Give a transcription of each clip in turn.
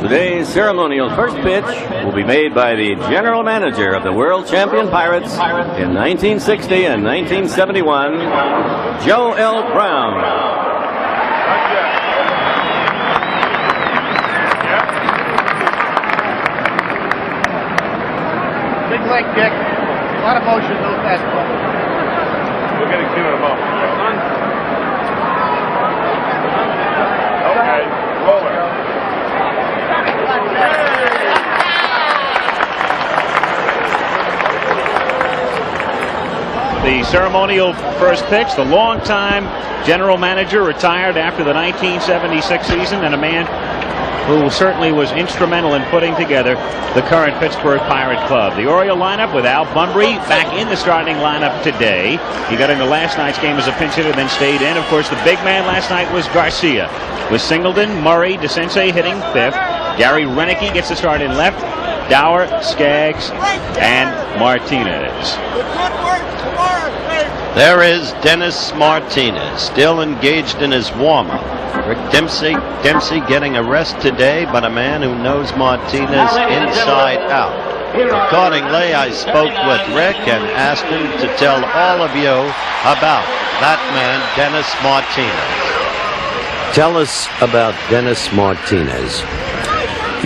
Today's ceremonial first pitch will be made by the general manager of the world champion Pirates in 1960 and 1971, Joe L. Brown. Big leg kick, a lot of motion, no fastball. We're getting to in a moment. Okay, roller. The ceremonial first pitch, the longtime general manager retired after the 1976 season, and a man who certainly was instrumental in putting together the current Pittsburgh Pirate Club. The Oriole lineup with Al Bunbury back in the starting lineup today. He got into last night's game as a pinch hitter, then stayed in. Of course, the big man last night was Garcia, with Singleton, Murray, DeCinces hitting fifth. Gary Renicky gets the start in left. Dower, Skaggs, and Martinez. There is Dennis Martinez, still engaged in his warm-up. Rick Dempsey getting a rest today, but a man who knows Martinez inside out. Accordingly, I spoke with Rick and asked him to tell all of you about that man, Dennis Martinez. Tell us about Dennis Martinez.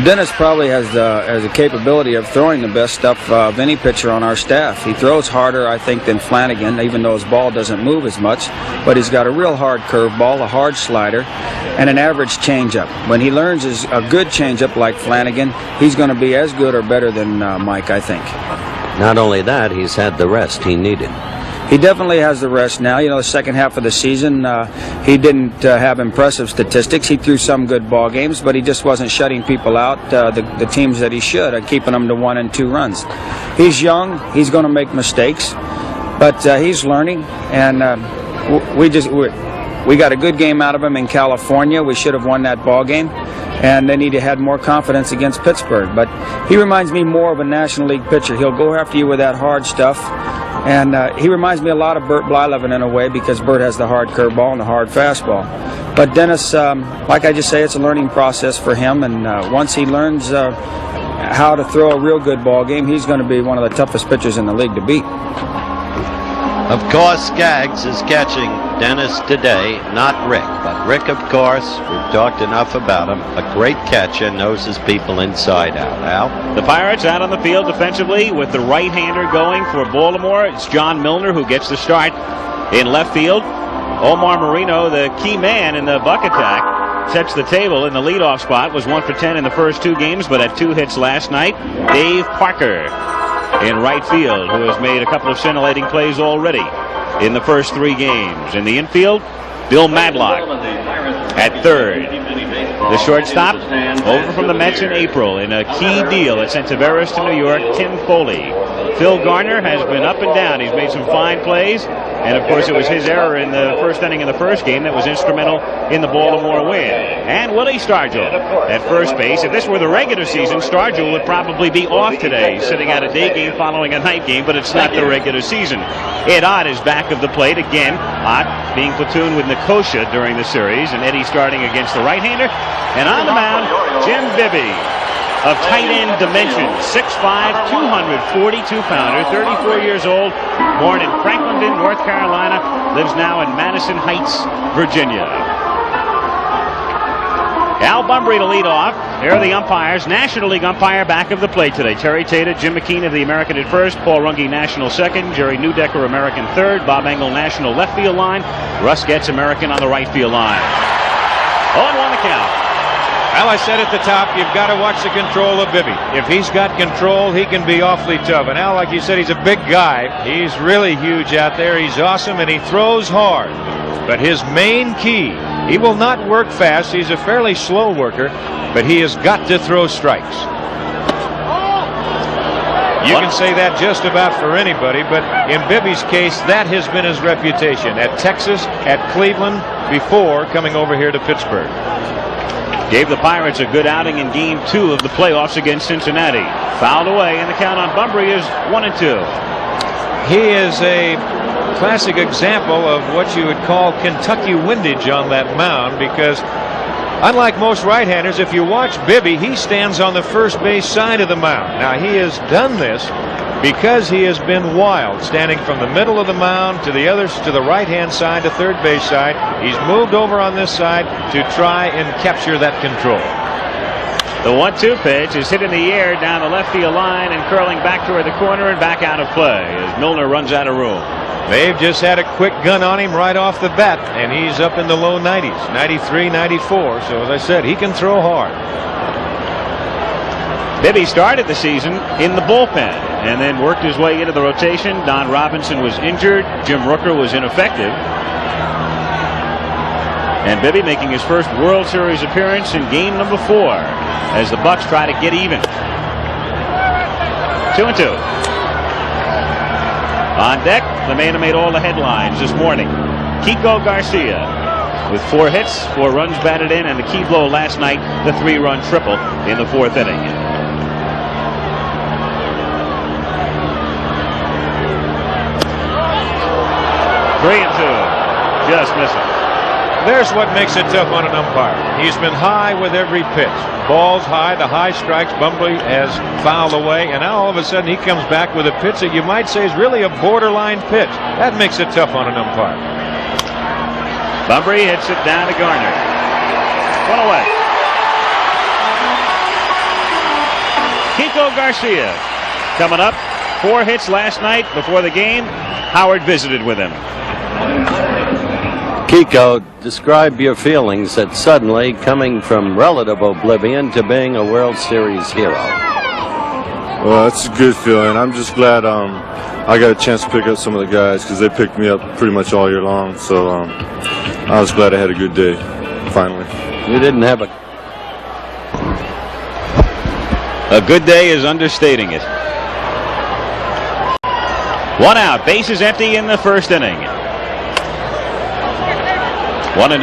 Dennis probably has the capability of throwing the best stuff of any pitcher on our staff. He throws harder, I think, than Flanagan, even though his ball doesn't move as much. But he's got a real hard curveball, a hard slider, and an average changeup. When he learns a good changeup like Flanagan, he's going to be as good or better than Mike, I think. Not only that, he's had the rest he needed. He definitely has the rest now. You know, the second half of the season, he didn't have impressive statistics. He threw some good ball games, but he just wasn't shutting people out, the teams that he should, keeping them to 1 and 2 runs. He's young. He's going to make mistakes, but he's learning, and we got a good game out of him in California. We should have won that ball game, and then he had more confidence against Pittsburgh. But he reminds me more of a National League pitcher. He'll go after you with that hard stuff. And he reminds me a lot of Bert Blyleven in a way, because Bert has the hard curveball and the hard fastball. But Dennis, like I just say, it's a learning process for him. And once he learns how to throw a real good ball game, he's going to be one of the toughest pitchers in the league to beat. Of course, Skaggs is catching Dennis today, not Rick. But Rick, of course, we've talked enough about him. A great catcher, knows his people inside out. Al? The Pirates out on the field defensively with the right-hander going for Baltimore. It's John Milner who gets the start in left field. Omar Marino, the key man in the buck attack, sets the table in the leadoff spot. Was 1 for 10 in the first 2 games, but had 2 hits last night. Dave Parker in right field, who has made a couple of scintillating plays already in the first 3 games. In the infield, Bill Madlock at third. The shortstop, over from the Mets in April in a key deal that sent Taveras to New York, Tim Foley. Phil Garner has been up and down. He's made some fine plays, and of course it was his error in the first inning in the first game that was instrumental in the Baltimore win. And Willie Stargell at first base. If this were the regular season, Stargell would probably be off today, sitting out a day game following a night game, but it's not the regular season. Ed Ott is back of the plate again. Ott being platooned with Nicosia during the series, and Eddie starting against the right-hander. And on the mound, Jim Bibby of tight end dimensions, 6'5", 242-pounder, 34 years old, born in Franklinton, North Carolina, lives now in Madison Heights, Virginia. Al Bunbury to lead off. Here are the umpires. National League umpire back of the plate today. Terry Tater, Jim McKean of the American at first, Paul Runge National second, Jerry Newdecker American third, Bob Engel National left field line, Russ Getz American on the right field line. 0-1 the count. Well, I said at the top, you've got to watch the control of Bibby. If he's got control, he can be awfully tough. And Al, like you said, he's a big guy. He's really huge out there. He's awesome, and he throws hard. But his main key, he will not work fast. He's a fairly slow worker, but he has got to throw strikes. You can say that just about for anybody, but in Bibby's case, that has been his reputation at Texas, at Cleveland, before coming over here to Pittsburgh. Gave the Pirates a good outing in Game 2 of the playoffs against Cincinnati. Fouled away, and the count on Bunbury is 1-2. He is a classic example of what you would call Kentucky windage on that mound, because Unlike most right-handers, if you watch Bibby, he stands on the first base side of the mound. Now, he has done this because he has been wild, standing from the middle of the mound to the right-hand side, to third base side. He's moved over on this side to try and capture that control. The 1-2 pitch is hit in the air down the left field line and curling back toward the corner and back out of play as Milner runs out of room. They've just had a quick gun on him right off the bat, and he's up in the low 90s, 93, 94. So as I said, he can throw hard. Bibby started the season in the bullpen and then worked his way into the rotation. Don Robinson was injured. Jim Rooker was ineffective. And Bibby making his first World Series appearance in game number 4 as the Bucks try to get even. 2-2. On deck, the man who made all the headlines this morning, Kiko Garcia, with 4 hits, 4 runs batted in, and the key blow last night, the 3-run triple in the 4th inning. Three and 2, just missing. There's what makes it tough on an umpire. He's been high with every pitch. Balls high, the high strikes. Bumbry has fouled away, and now all of a sudden he comes back with a pitch that you might say is really a borderline pitch. That makes it tough on an umpire. Bumbry hits it down to Garner. 1 away. Kiko Garcia coming up. 4 hits last night before the game. Howard visited with him. Kiko, describe your feelings at suddenly coming from relative oblivion to being a World Series hero. Well, it's a good feeling. I'm just glad I got a chance to pick up some of the guys because they picked me up pretty much all year long. So I was glad I had a good day, finally. You didn't have A good day is understating it. 1 out, bases empty in the 1st inning. 1-0.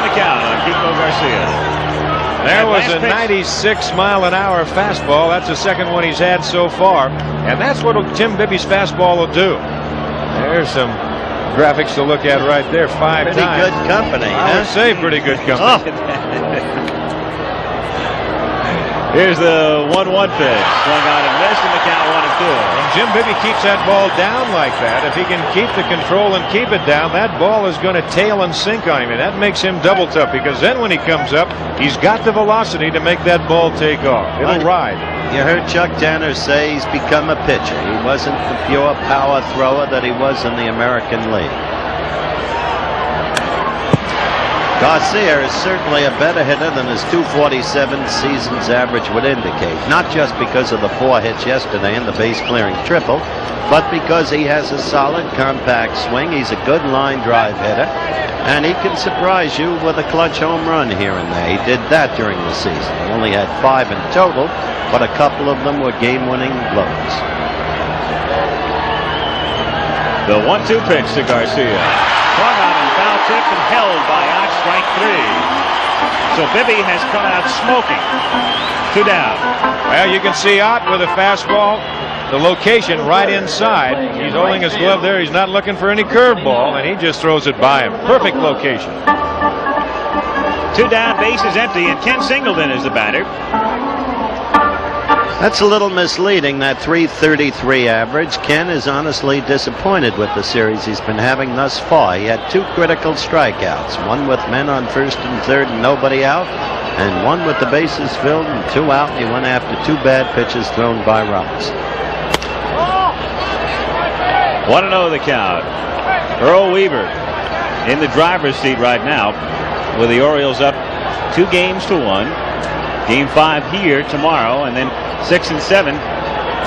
The count on Kiko Garcia. There was a 96-mile-an-hour fastball. That's the second one he's had so far. And that's what Tim Bibby's fastball will do. There's some graphics to look at right there. 5 Pretty times. good company, I would say pretty good company. Here's the 1-1 pitch. Swung on and missed, and the count 1-2. And Jim Bibby keeps that ball down like that. If he can keep the control and keep it down, that ball is going to tail and sink on him, and that makes him double tough because then when he comes up, he's got the velocity to make that ball take off. It'll ride. You heard Chuck Tanner say he's become a pitcher. He wasn't the pure power thrower that he was in the American League. Garcia is certainly a better hitter than his .247 season's average would indicate. Not just because of the 4 hits yesterday and the base-clearing triple, but because he has a solid, compact swing. He's a good line drive hitter, and he can surprise you with a clutch home run here and there. He did that during the season. He only had 5 in total, but a couple of them were game-winning blows. The 1-2 pitch to Garcia. Swung on and foul tipped and held by Ott, strike 3. So Bibby has come out smoking. 2 down. Well, you can see Ott with a fastball. The location right inside. He's holding his glove there. He's not looking for any curveball, and he just throws it by him. Perfect location. 2 down, bases empty, and Ken Singleton is the batter. That's a little misleading, that .333 average. Ken is honestly disappointed with the series he's been having thus far. He had 2 critical strikeouts, one with men on first and third and nobody out, and one with the bases filled and 2 out, and he went after 2 bad pitches thrown by Robinson. 1-0 the count. Earl Weaver in the driver's seat right now with the Orioles up 2 games to 1. Game 5 here tomorrow, and then 6 and 7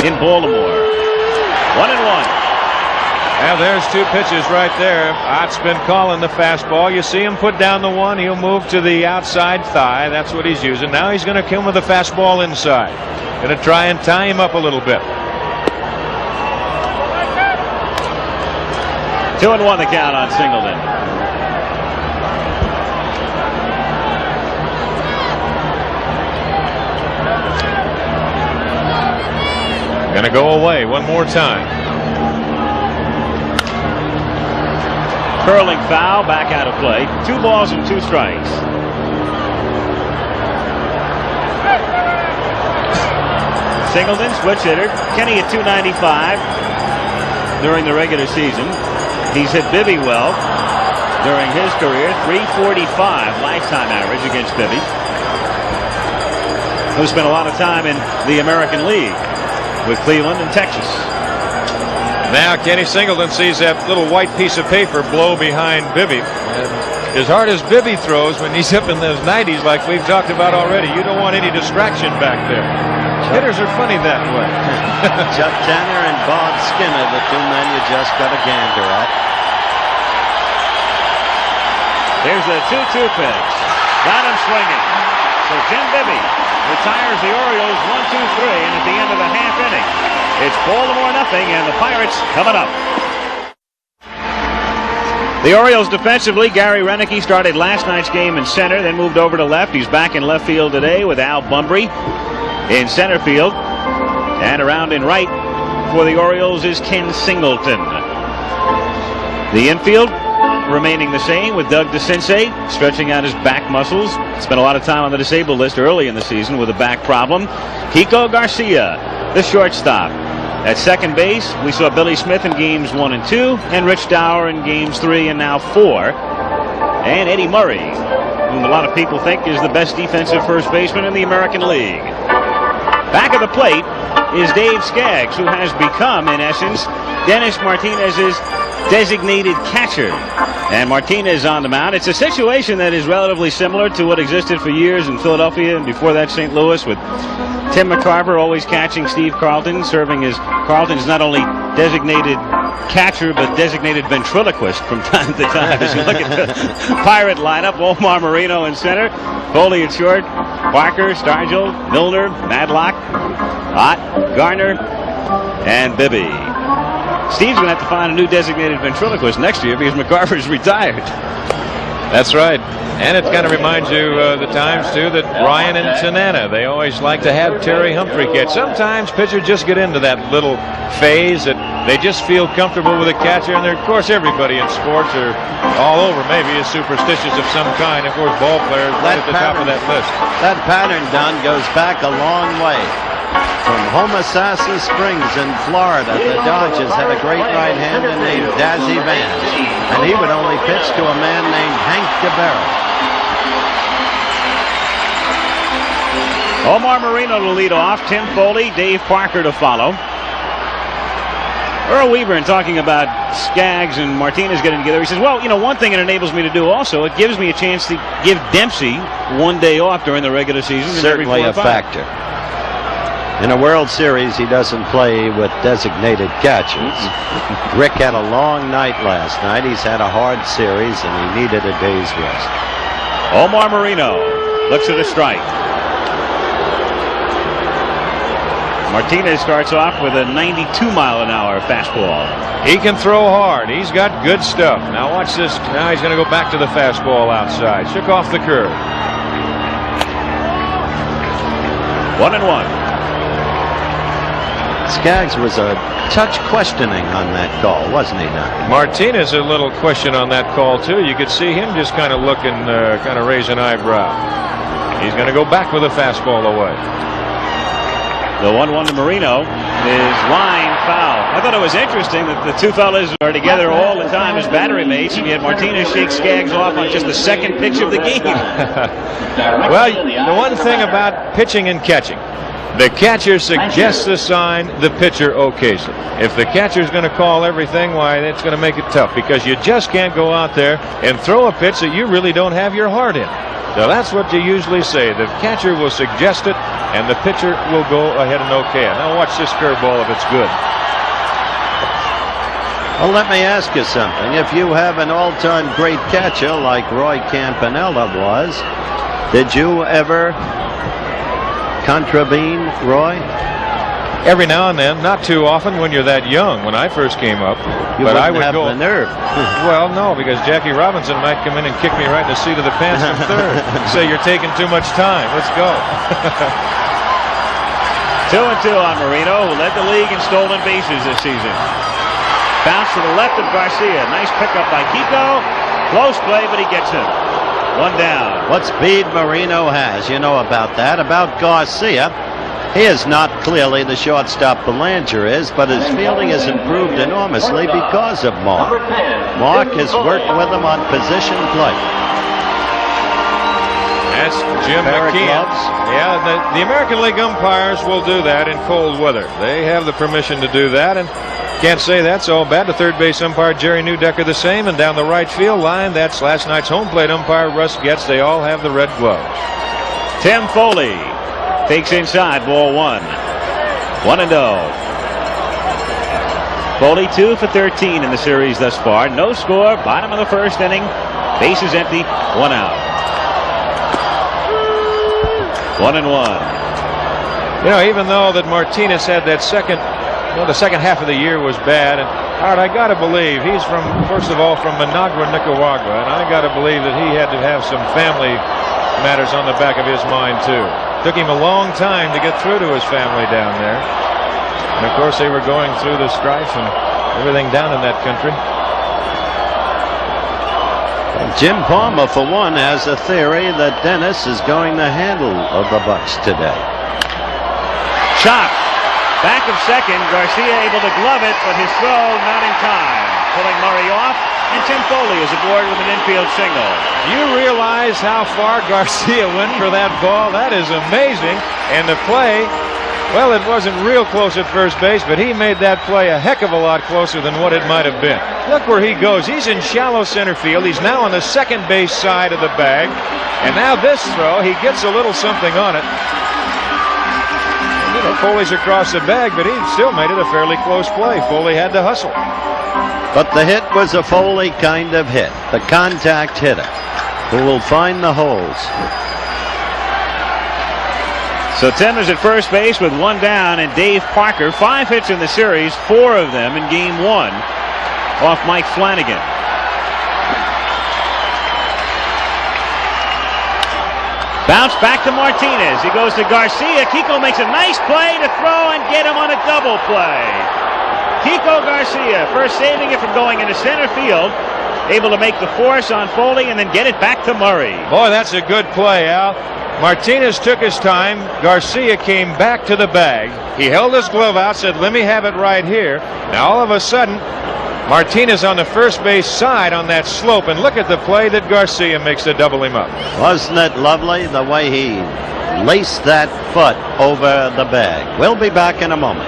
in Baltimore. 1-1. Well, there's 2 pitches right there. Ott's been calling the fastball. You see him put down the one. He'll move to the outside thigh. That's what he's using. Now he's going to come with the fastball inside. Going to try and tie him up a little bit. 2-1 the count on Singleton. to go away one more time. Curling foul, back out of play. 2 balls and 2 strikes. Singleton, switch hitter. Kenny at 295 during the regular season. He's hit Bibby well during his career. 345 lifetime average against Bibby, who spent a lot of time in the American League with Cleveland and Texas. Now Kenny Singleton sees that little white piece of paper blow behind Bibby. And as hard as Bibby throws when he's up in those 90s like we've talked about already, you don't want any distraction back there. Hitters are funny that way. Chuck Tanner and Bob Skinner, the 2 men you just got a gander at. There's a 2-2 pitch. Got him swinging. So Jim Bibby retires the Orioles 1-2-3, and at the end of the half inning, it's Baltimore nothing, and the Pirates coming up. The Orioles defensively, Gary Renicky started last night's game in center, then moved over to left. He's back in left field today with Al Bumbry in center field. And around in right for the Orioles is Ken Singleton. The infield remaining the same with Doug DeCinces stretching out his back muscles. Spent a lot of time on the disabled list early in the season with a back problem. Kiko Garcia, the shortstop. At second base, we saw Billy Smith in games 1 and 2, and Rich Dower in games 3 and now 4. And Eddie Murray, whom a lot of people think is the best defensive first baseman in the American League. Back of the plate is Dave Skaggs, who has become, in essence, Dennis Martinez's designated catcher. And Martinez on the mound. It's a situation that is relatively similar to what existed for years in Philadelphia and before that St. Louis, with Tim McCarver always catching Steve Carlton, serving as Carlton's not only designated catcher but designated ventriloquist from time to time. As you look at the Pirate lineup, Omar Marino in center, Foley at short, Parker, Stargell, Milner, Madlock, Ott, Garner, and Bibby. Steve's going to have to find a new designated ventriloquist next year because McCarver's retired. That's right. And it kind of reminds you the times, too, that Ryan and Tanana, they always like to have Terry Humphrey catch. Sometimes pitchers just get into that little phase that they just feel comfortable with a catcher. And of course, everybody in sports are all over maybe is superstitious of some kind. Of course, ball players right at the top of that list. That pattern, Don, goes back a long way. From Homosassa Springs in Florida, the Dodgers had a great right-hander named Dazzy Vance, and he would only pitch to a man named Hank DeBerry. Omar Marino to lead off, Tim Foley, Dave Parker to follow. Earl Weaver, in talking about Skaggs and Martinez getting together, he says, well, you know, one thing it enables me to do also, it gives me a chance to give Dempsey 1 day off during the regular season. Certainly a factor. In a World Series, he doesn't play with designated catchers. Rick had a long night last night. He's had a hard series, and he needed a day's rest. Omar Marino looks at a strike. Martinez starts off with a 92-mile-an-hour fastball. He can throw hard. He's got good stuff. Now watch this. Now he's going to go back to the fastball outside. Shook off the curve. 1-1. Skaggs was a touch questioning on that call, wasn't he, now? Martinez a little question on that call, too. You could see him just kind of looking, kind of raise an eyebrow. He's going to go back with a fastball away. The 1-1 to Marino is line foul. I thought it was interesting that the two fellas are together all the time as battery mates, and yet Martinez shakes Skaggs off on just the second pitch of the game. Well, the one thing about pitching and catching, the catcher suggests the sign, the pitcher okays it. If the catcher's going to call everything, why, that's going to make it tough, because you just can't go out there and throw a pitch that you really don't have your heart in. So that's what you usually say. The catcher will suggest it, and the pitcher will go ahead and okay it. Now watch this curveball if it's good. Well, let me ask you something. If you have an all-time great catcher like Roy Campanella was, did you ever contravene Roy? Every now and then, not too often when you're that young. When I first came up, but I would have go. The nerve. Well, no, because Jackie Robinson might come in and kick me right in the seat of the pants from third. Say you're taking too much time. Let's go. 2-2 on Marino, who led the league in stolen bases this season. Bounce to the left of Garcia. Nice pickup by Kiko. Close play, but he gets him. One down. What speed Marino has, you know about that. About Garcia, he is not clearly the shortstop Belanger is, but his fielding has improved enormously because of Mark. Mark has worked with him on position play. That's Jim McKeon. Yeah, the American League umpires will do that in cold weather. They have the permission to do that, and can't say that's all bad. The third base umpire, Jerry Newdecker, the same. And down the right field line, that's last night's home plate umpire, Russ Getz. They all have the red gloves. Tim Foley takes inside, ball 1. 1-0. Foley 2 for 13 in the series thus far. No score, bottom of the first inning. Bases empty, 1 out. 1-1. You know, even though that Martinez had that the second half of the year was bad, and Art, I got to believe he's first of all, from Managua, Nicaragua, and I got to believe that he had to have some family matters on the back of his mind too. Took him a long time to get through to his family down there, and of course they were going through the strife and everything down in that country. Jim Palmer, for one, has a theory that Dennis is going to handle the Bucks today. Chop. Back of second. Garcia able to glove it, but his throw not in time. Pulling Murray off, and Tim Foley is aboard with an infield single. You realize how far Garcia went for that ball? That is amazing. And the play, well, it wasn't real close at first base, but he made that play a heck of a lot closer than what it might have been. Look where he goes. He's in shallow center field. He's now on the second base side of the bag. And now this throw, he gets a little something on it. You know, Foley's across the bag, but he still made it a fairly close play. Foley had to hustle. But the hit was a Foley kind of hit. The contact hitter who will find the holes. So Tim is at first base with 1 down, and Dave Parker, 5 hits in the series, 4 of them in game 1 off Mike Flanagan. Bounce back to Martinez. He goes to Garcia. Kiko makes a nice play to throw and get him on a double play. Kiko Garcia first saving it from going into center field, able to make the force on Foley and then get it back to Murray. Boy, that's a good play, Al. Martinez took his time. Garcia came back to the bag. He held his glove out, said, let me have it right here. Now all of a sudden, Martinez on the first base side on that slope, and look at the play that Garcia makes to double him up. Wasn't it lovely the way he laced that foot over the bag? We'll be back in a moment.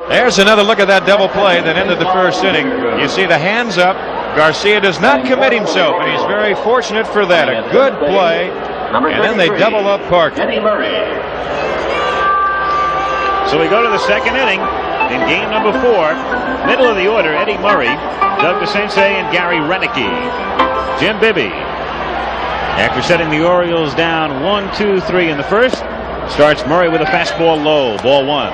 There's another look at that double play that ended the first inning. You see the hands up. Garcia does not commit himself, and he's very fortunate for that. A good play, and then they double up Parker. So we go to the second inning. In game number 4, middle of the order, Eddie Murray, Doug DeCinces, and Gary Renicky. Jim Bibby, after setting the Orioles down 1-2-3 in the first, starts Murray with a fastball low, ball 1.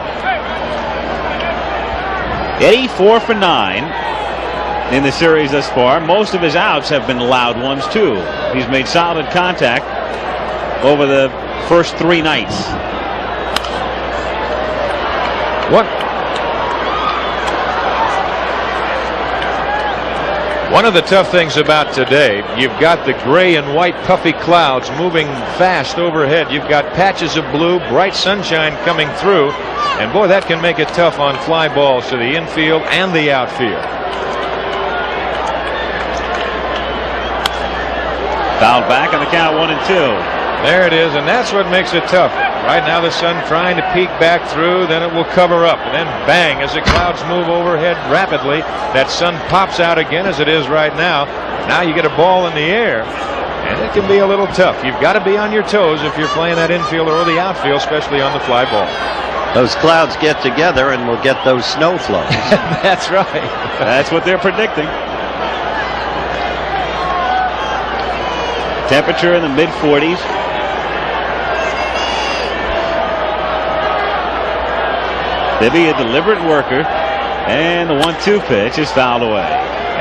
Eddie 4 for 9 in the series thus far. Most of his outs have been loud ones too. He's made solid contact over the first 3 nights. One of the tough things about today, you've got the gray and white puffy clouds moving fast overhead. You've got patches of blue, bright sunshine coming through, and boy, that can make it tough on fly balls to the infield and the outfield. Fouled back on the count, 1-2. There it is, and that's what makes it tough. Right now the sun trying to peek back through, then it will cover up, and then bang, as the clouds move overhead rapidly, that sun pops out again as it is right now. Now you get a ball in the air, and it can be a little tough. You've got to be on your toes if you're playing that infield or the outfield, especially on the fly ball. Those clouds get together and we'll get those snow flows. That's right. That's what they're predicting. Temperature in the mid-40s. Bibby, a deliberate worker, and the 1-2 pitch is fouled away.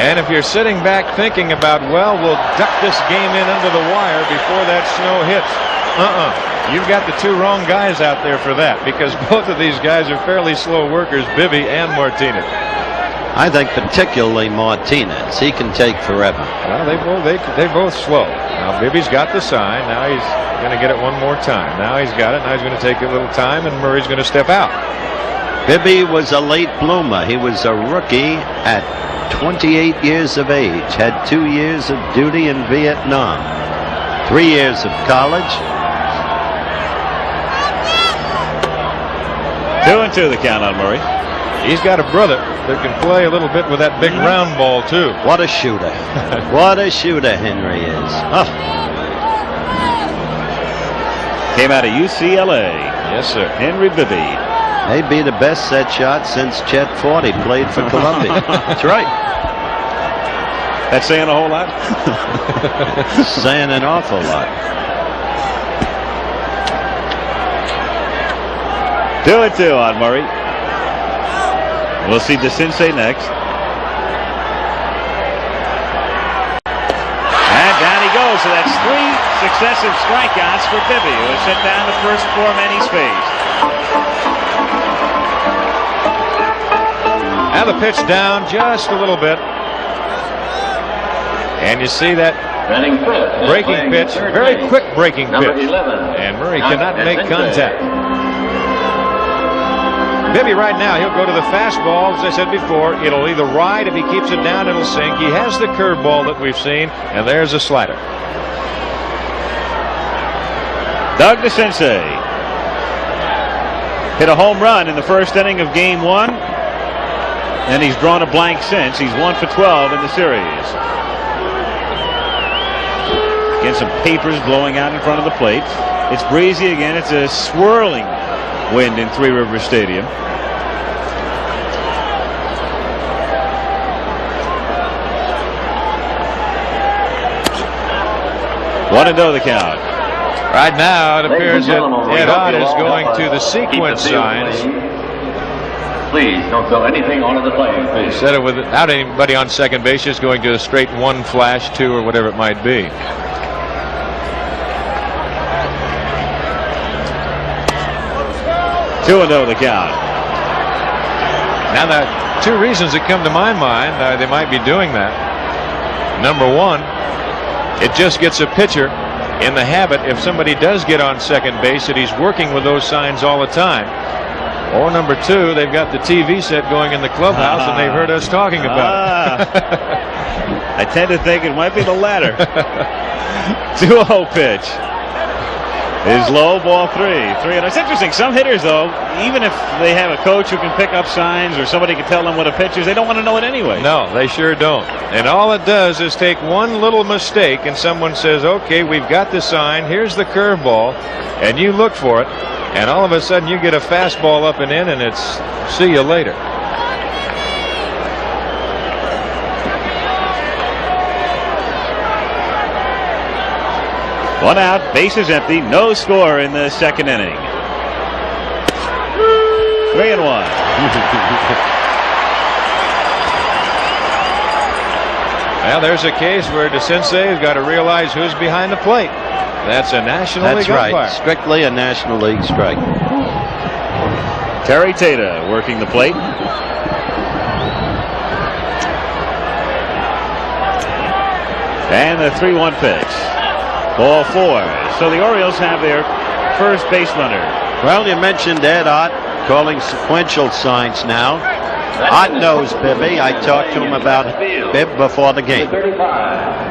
And if you're sitting back thinking about, well, we'll duck this game in under the wire before that snow hits, You've got the two wrong guys out there for that, because both of these guys are fairly slow workers, Bibby and Martinez. I think particularly Martinez. He can take forever. Well, they both slow. Now Bibby's got the sign. Now he's going to get it one more time. Now he's got it. Now he's going to take a little time, and Murray's going to step out. Bibby was a late bloomer. He was a rookie at 28 years of age. Had 2 years of duty in Vietnam. 3 years of college. 2-2 the count on Murray. He's got a brother that can play a little bit with that big round ball, too. What a shooter. What a shooter Henry is. Oh. Came out of UCLA. Yes, sir. Henry Bibby. Maybe the best set shot since Chet Forty played for Columbia. That's right. That's saying a whole lot? Saying an awful lot. 2-2 on Murray. We'll see DeCinces next. And down he goes. So that's 3 successive strikeouts for Bibby, who has sent down the first 4 men he's faced. Now the pitch down just a little bit. And you see that breaking pitch, very quick breaking pitch. And Murray cannot make contact. Bibby right now, he'll go to the fastball. As I said before, it'll either ride. If he keeps it down, it'll sink. He has the curveball that we've seen, and there's a slider. Doug DeCinces hit a home run in the first inning of Game 1, and he's drawn a blank since. He's 1 for 12 in the series. Again, some papers blowing out in front of the plate. It's breezy again. It's a swirling wind in Three Rivers Stadium. One and oh the count. Right now, it appears that Ed Ott is going to the sequence signs. Please don't throw anything onto the playing field. Instead of without anybody on second base, just going to a straight 1 flash, 2, or whatever it might be. Two and oh the count. Now, the 2 reasons that come to my mind they might be doing that. Number 1, it just gets a pitcher in the habit, if somebody does get on second base, that he's working with those signs all the time. Or number 2, they've got the TV set going in the clubhouse, and they've heard us talking about it. I tend to think it might be the latter. 2-0 pitch is low, ball 3. It's interesting. Some hitters, though, even if they have a coach who can pick up signs or somebody can tell them what a pitch is, they don't want to know it anyway. No, they sure don't. And all it does is take one little mistake, and someone says, okay, we've got the sign, here's the curveball, and you look for it, and all of a sudden you get a fastball up and in, and it's see you later. One out, bases empty, no score in the second inning. 3-1. Well, there's a case where DeCinces has got to realize who's behind the plate. That's a National League umpire. That's right. Strictly a National League strike. Terry Tata working the plate. And the 3-1 pitch. Ball 4. So the Orioles have their first base runner. Well, you mentioned Ed Ott calling sequential signs now. Ott knows Bibby. I talked to him about Bib before the game.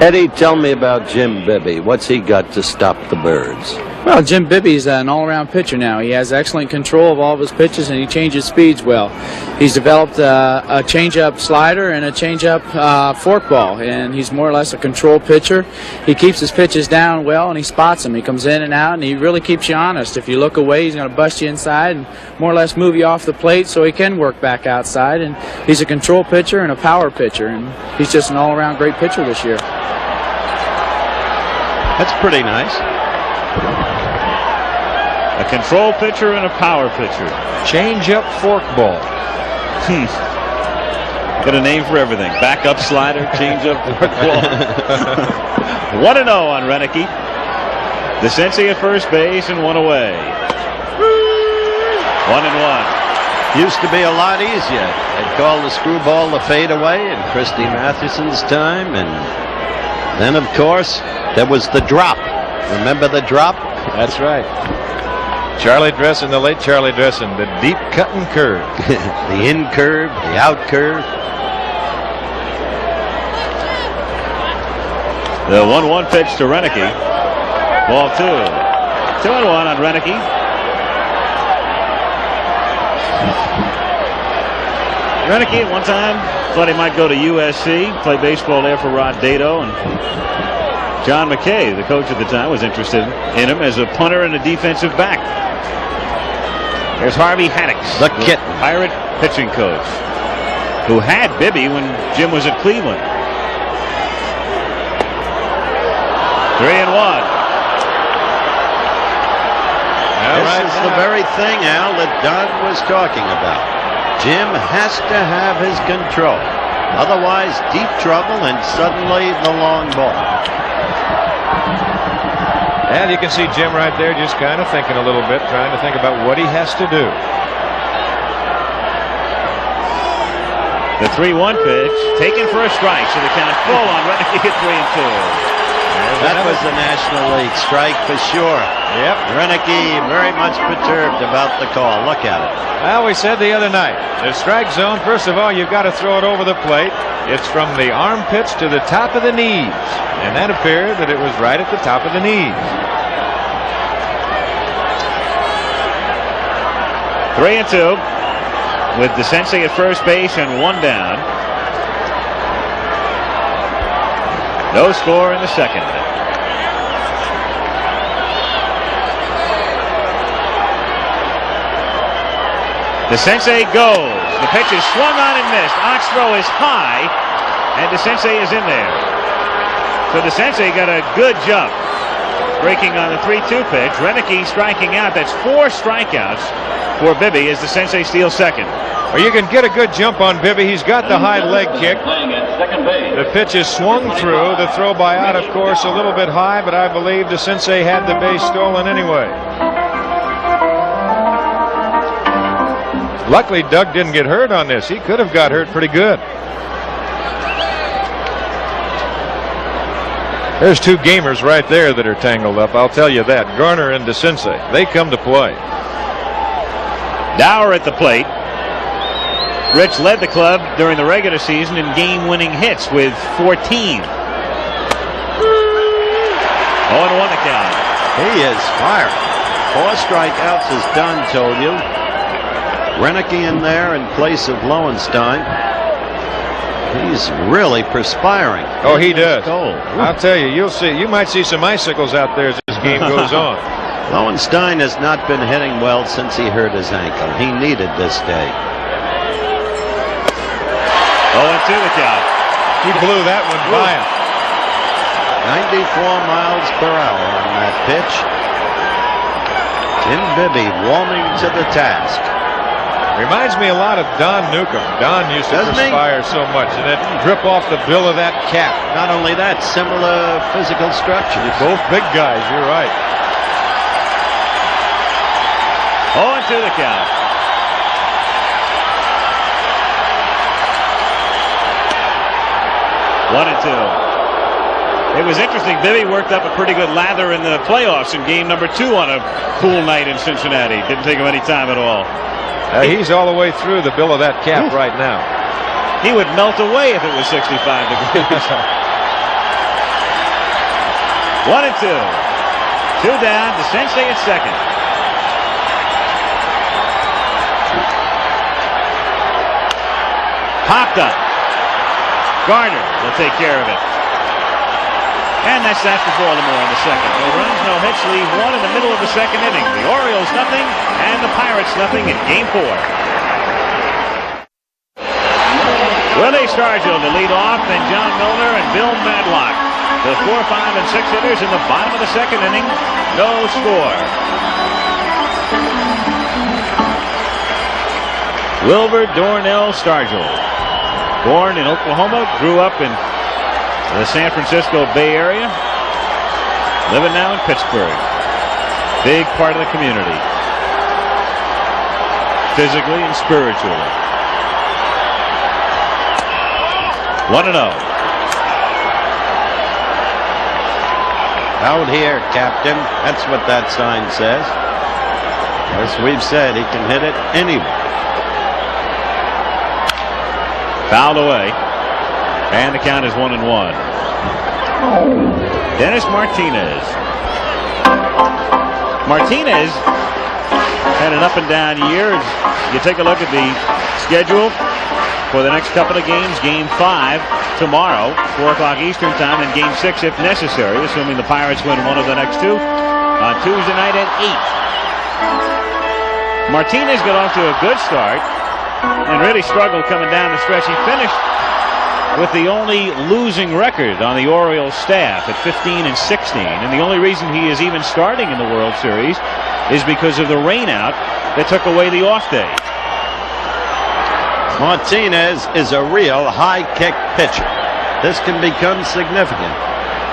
Eddie, tell me about Jim Bibby. What's he got to stop the Birds? Well, Jim Bibby's an all-around pitcher now. He has excellent control of all of his pitches, and he changes speeds well. He's developed a change-up slider and a change-up forkball, and he's more or less a control pitcher. He keeps his pitches down well, and he spots them. He comes in and out, and he really keeps you honest. If you look away, he's going to bust you inside and more or less move you off the plate so he can work back outside. And he's a control pitcher and a power pitcher, and he's just an all-around great pitcher this year. That's pretty nice. A control pitcher and a power pitcher. Change-up forkball. Got a name for everything. Backup slider, change-up forkball. 1-0 on Renicky. The Sensei at first base and one away. 1-1. Used to be a lot easier. They'd call the screwball the fadeaway in Christy Mathewson's time. And then, of course, there was the drop. Remember the drop? That's right. Charlie Dressen, the late Charlie Dressen, the deep cut and curve. The in curve, the out curve. The 1-1 pitch to Renicky. Ball 2. 2-1 on Renicky. Renicky at one time thought he might go to USC, play baseball there for Rod Dato, and John McKay, the coach at the time, was interested in him as a punter and a defensive back. There's Harvey Haddix, the kitten, Pirate pitching coach, who had Bibby when Jim was at Cleveland. 3-1. This is the very thing, Al, that Doug was talking about. Jim has to have his control. Otherwise, deep trouble and suddenly the long ball. And you can see Jim right there just kind of thinking a little bit, trying to think about what he has to do. The 3-1 pitch taken for a strike, so the count full on Renicky at 3-2. That was the National League strike for sure. Yep. Renicky very much perturbed about the call. Look at it. Well, we said the other night, the strike zone, first of all, you've got to throw it over the plate. It's from the armpits to the top of the knees. And that appeared that it was right at the top of the knees. 3-2 with the Sensei at first base and one down. No score in the second. The Sensei goes. The pitch is swung on and missed. Ox throw is high, and the Sensei is in there. So the Sensei got a good jump, breaking on the 3-2 pitch. Renicky striking out. That's 4 strikeouts for Bibby as the Sensei steals second. Well, you can get a good jump on Bibby. He's got the high leg kick. The pitch is swung through. The throw by out, of course, a little bit high, but I believe the Sensei had the base stolen anyway. Luckily, Doug didn't get hurt on this. He could have got hurt pretty good. There's 2 gamers right there that are tangled up. I'll tell you that. Garner and DeCinces. They come to play. Dower at the plate. Rich led the club during the regular season in game-winning hits with 14. 0-1 the count. He is firing. 4 strikeouts as Don told you. Renicky in there in place of Lowenstein. He's really perspiring. Oh, he does. Cold. I'll tell you, you'll see. You might see some icicles out there as this game goes on. Lowenstein has not been hitting well since he hurt his ankle. He needed this day. 0-2 the count. He blew that one by him. 94 miles per hour on that pitch. Jim Bibby warming to the task. Reminds me a lot of Don Newcomb. Don used to perspire so much, and it drip off the bill of that cap. Not only that, similar physical structures. Both big guys, you're right. 0-2 the count. One and 2. It was interesting. Bibby worked up a pretty good lather in the playoffs in game number 2 on a cool night in Cincinnati. Didn't take him any time at all. He's all the way through the bill of that cap right now. He would melt away if it was 65 degrees. 1 and 2. 2 down. The Sensei at second. Popped up. Gardner will take care of it. And that's that for Baltimore in the second. No runs, no hits, leave 1 in the middle of the second inning. The Orioles nothing, and the Pirates nothing in game 4. Willie Stargell to lead off, and John Milner and Bill Madlock. The 4, 5, and 6 hitters in the bottom of the second inning. No score. Wilbur Dornell Stargell. Born in Oklahoma, grew up in the San Francisco Bay Area, living now in Pittsburgh. Big part of the community, physically and spiritually. 1-0. Out here, Captain. That's what that sign says. As we've said, he can hit it anywhere. Fouled away. And the count is 1-1. Dennis Martinez. Martinez had an up and down year. You take a look at the schedule for the next couple of games. Game 5 tomorrow, 4 o'clock Eastern time, and Game 6 if necessary, assuming the Pirates win one of the next two, on Tuesday night at 8. Martinez got off to a good start and really struggled coming down the stretch. He finished with the only losing record on the Orioles staff at 15-16, and the only reason he is even starting in the World Series is because of the rainout that took away the off day. Martinez is a real high kick pitcher. This can become significant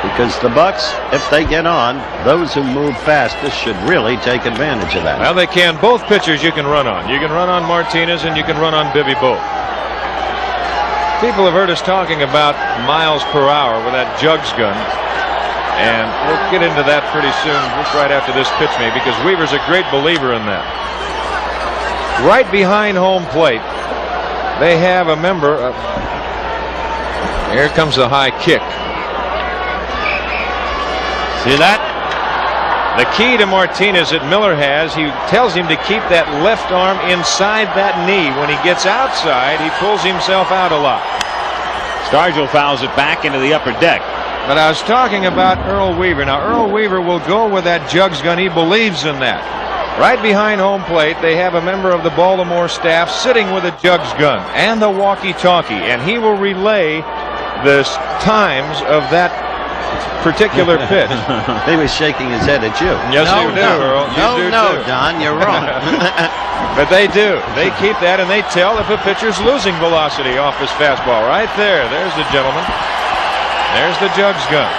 because the Bucks, if they get on, those who move fastest should really take advantage of that. Well, they can. Both pitchers you can run on. You can run on Martinez and you can run on Bibby both. People have heard us talking about miles per hour with that jugs gun, and we'll get into that pretty soon, just right after this pitch maybe, because Weaver's a great believer in that. Right behind home plate, they have a member of... Here comes the high kick. See that? The key to Martinez that Miller has, he tells him to keep that left arm inside that knee. When he gets outside, he pulls himself out a lot. Stargell fouls it back into the upper deck. But I was talking about Earl Weaver. Now, Earl Weaver will go with that jugs gun. He believes in that. Right behind home plate, they have a member of the Baltimore staff sitting with a jugs gun and the walkie-talkie, and he will relay the times of that particular pitch. He was shaking his head at you. Yes, you do, Earl. You do too. Don, you're wrong. But they do. They keep that, and they tell if a pitcher's losing velocity off his fastball. Right there. There's the gentleman. There's the jugs gun.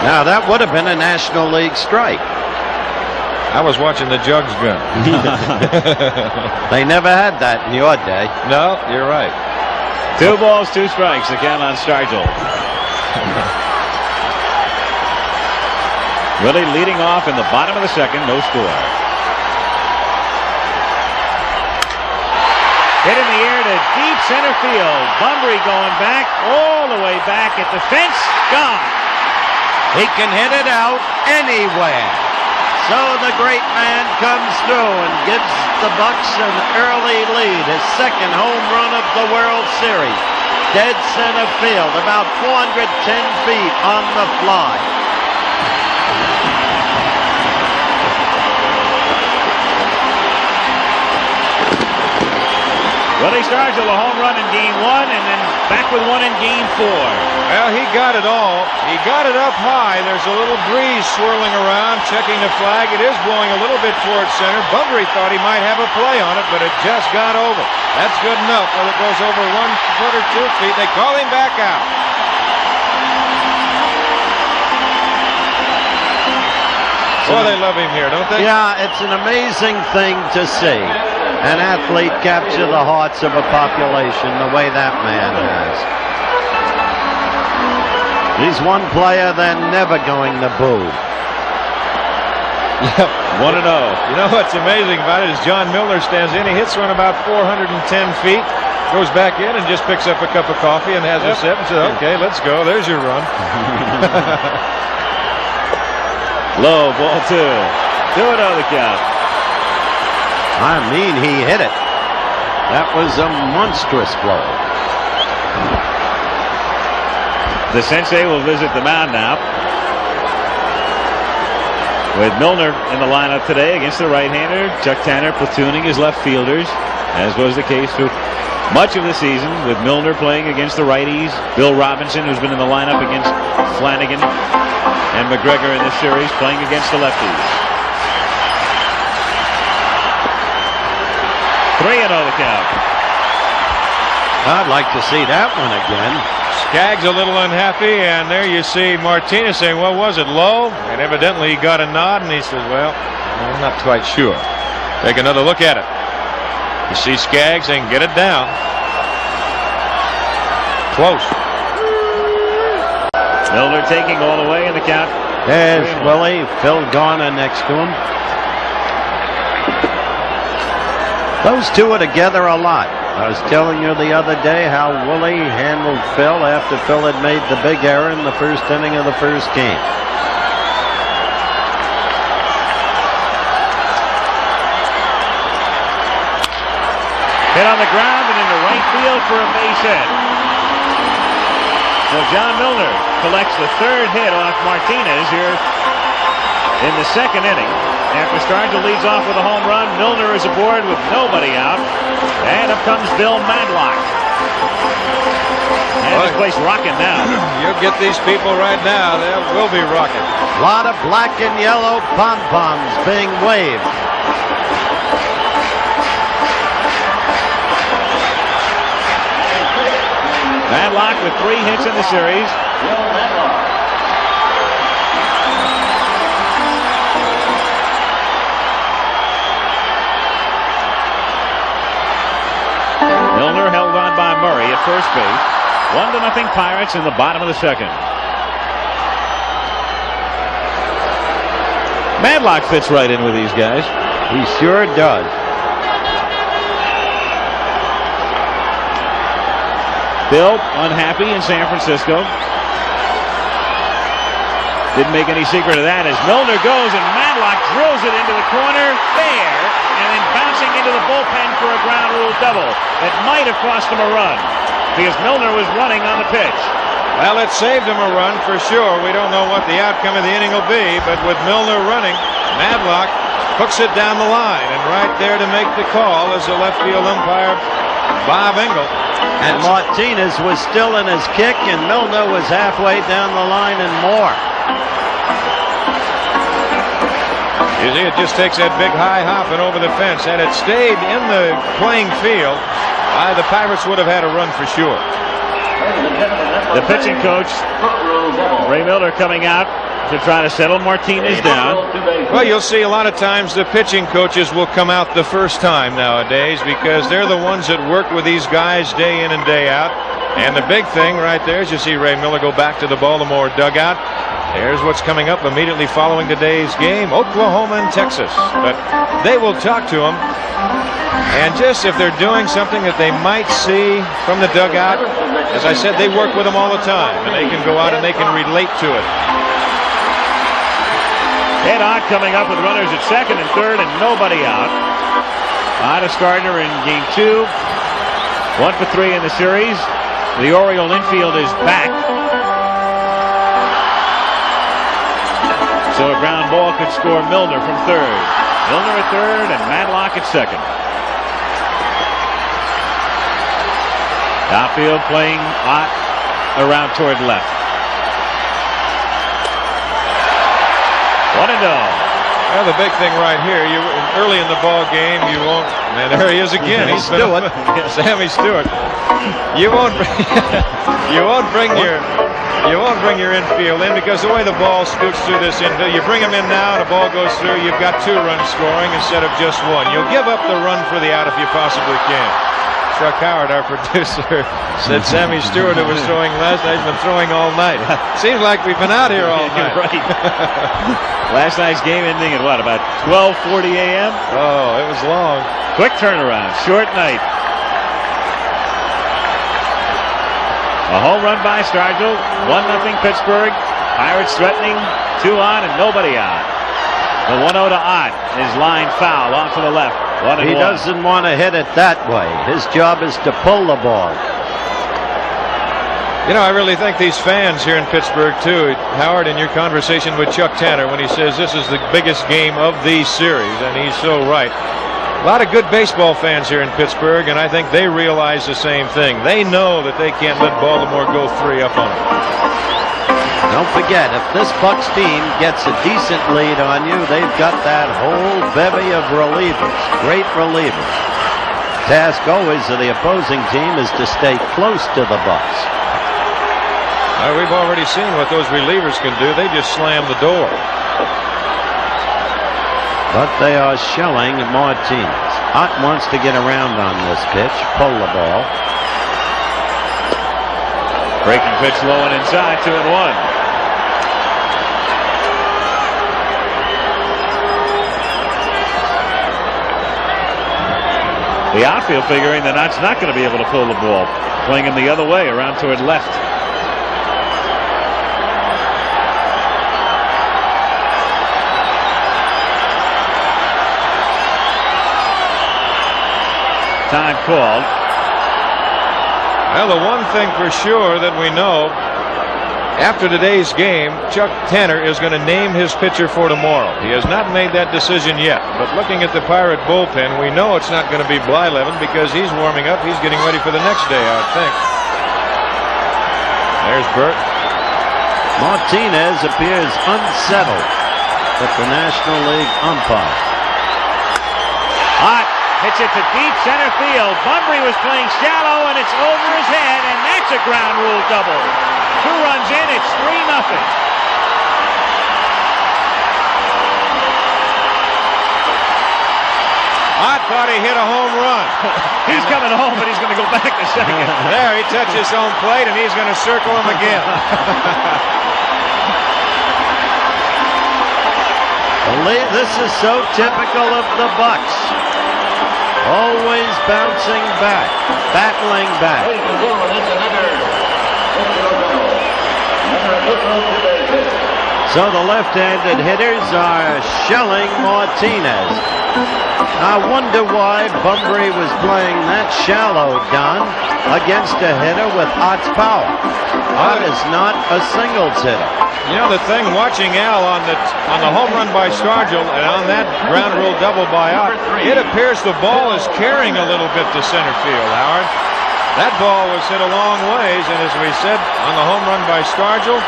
Now that would have been a National League strike. I was watching the jugs gun. They never had that in your day. No, you're right. 2 balls, 2 strikes. The count on Stargell. Really leading off in the bottom of the second, no score. Hit in the air to deep center field. Bunbury going back, all the way back at the fence. Gone. He can hit it out anywhere. So the great man comes through and gives the Bucks an early lead. His second home run of the World Series. Dead center field, about 410 feet on the fly. Willie Stargell a home run in Game 1 and then back with one in Game 4. Well, he got it all. He got it up high. There's a little breeze swirling around, checking the flag. It is blowing a little bit towards center. Bunbury thought he might have a play on it, but it just got over. That's good enough. Whether it goes over 1 foot or 2 feet, they call him back out. Well, they love him here, don't they? Yeah, it's an amazing thing to see. An athlete capture the hearts of a population the way that man has. He's one player they're never going to boo. Yep, 1-0. You know what's amazing about it is John Milner stands in. He hits one about 410 feet, goes back in and just picks up a cup of coffee and has a sip and says, okay, let's go. There's your run. Low, ball 2. 2-0 the count. I mean, he hit it. That was a monstrous blow. The Sensei will visit the mound now, with Milner in the lineup today against the right-hander. Chuck Tanner platooning his left fielders, as was the case for much of the season, with Milner playing against the righties. Bill Robinson, who's been in the lineup against Flanagan and McGregor in this series, playing against the lefties. 3-0 the count. I'd like to see that one again. Skaggs a little unhappy, and there you see Martinez saying, "What was it, low?" And evidently he got a nod, and he says, "Well, I'm not quite sure." Take another look at it. You see Skaggs saying, "Get it down." Close. Milner taking all the way in the count. There's Willie. Phil Garner next to him. Those two are together a lot. I was telling you the other day how Willie handled Phil after Phil had made the big error in the first inning of the first game. Hit on the ground and into right field for a base hit. So John Milner collects the third hit off Martinez here in the second inning. After Stargell leads off with a home run, Milner is aboard with nobody out. And up comes Bill Madlock. And this place rocking now. You'll get these people right now. They will be rocking. A lot of black and yellow pom-poms being waved. Madlock with 3 hits in the series. Milner held on by Murray at first base. 1-0 Pirates in the bottom of the second. Madlock fits right in with these guys. He sure does. Bill unhappy in San Francisco. Didn't make any secret of that as Milner goes and Madlock drills it into the corner. Fair. And then bouncing into the bullpen for a ground rule double. That might have cost him a run because Milner was running on the pitch. Well, it saved him a run for sure. We don't know what the outcome of the inning will be, but with Milner running, Madlock hooks it down the line, and right there to make the call is the left field umpire, Bob Engel. And Martinez was still in his kick, and Milner was halfway down the line and more. You see, it just takes that big high hop and over the fence. Had it stayed in the playing field, the Pirates would have had a run for sure. The pitching coach, Ray Miller, coming out to try to settle Martinez down. Well, you'll see a lot of times the pitching coaches will come out the first time nowadays because they're the ones that work with these guys day in and day out. And the big thing right there is you see Ray Miller go back to the Baltimore dugout. Here's what's coming up immediately following today's game, Oklahoma and Texas. But they will talk to him. And just if they're doing something that they might see from the dugout, as I said, they work with them all the time. And they can go out and they can relate to it. Head on coming up with runners at second and third and nobody out. Otis Gardner in game 2. 1 for 3 in the series. The Oriole infield is back. So a ground ball could score Milner from third. Milner at third and Madlock at second. Outfield playing Ott around toward left. 1-0. Well, the big thing right here, early in the ball game, you won't. And there he is again. He's Stewart. Sammy Stewart. You won't bring your infield in because the way the ball scoots through this infield, you bring him in now, and the ball goes through. You've got 2 runs scoring instead of just 1. You'll give up the run for the out if you possibly can. Chuck Howard, our producer, said Sammy Stewart, who was throwing last night, has been throwing all night. Seems like we've been out here all night. Right. Last night's game ending at what, about 12:40 a.m.? Oh, it was long. Quick turnaround, short night. A home run by Stargell. 1-0 Pittsburgh. Pirates threatening, 2 on and nobody on. The 1-0 to Ott is lined foul off to the left. He doesn't want to hit it that way. His job is to pull the ball. You know, I really think these fans here in Pittsburgh, too, Howard, in your conversation with Chuck Tanner, when he says this is the biggest game of the series, and he's so right. A lot of good baseball fans here in Pittsburgh, and I think they realize the same thing. They know that they can't let Baltimore go 3 up on them. Don't forget, if this Bucs team gets a decent lead on you, they've got that whole bevy of relievers, great relievers. Task always of the opposing team is to stay close to the Bucs. We've already seen what those relievers can do. They just slam the door. But they are shelling Martinez. Ott wants to get around on this pitch, pull the ball. Breaking pitch low and inside, 2-1. The outfield figuring that Ott's not going to be able to pull the ball, playing him the other way, around toward left. Time called. Well, the one thing for sure that we know, after today's game, Chuck Tanner is going to name his pitcher for tomorrow. He has not made that decision yet, but looking at the Pirate bullpen, we know it's not going to be Blyleven because he's warming up. He's getting ready for the next day, I would think. There's Burt. Martinez appears unsettled with the National League umpire. Ott hits it to deep center field. Bunbury was playing shallow, and it's over his head, and that's a ground rule double. 2 runs in, it's 3-0. Ott thought he hit a home run. He's coming home, but he's going to go back to second. There, he touches home plate, and he's going to circle him again. This is so typical of the Bucks. Always bouncing back, battling back. So the left-handed hitters are shelling Martinez. I wonder why Bunbury was playing that shallow, Don, against a hitter with Ott's power. Ott is not a singles hitter. You know, the thing, watching Al on the home run by Stargell and on that ground rule double by Ott, it appears the ball is carrying a little bit to center field, Howard. That ball was hit a long ways, and as we said, on the home run by Stargell,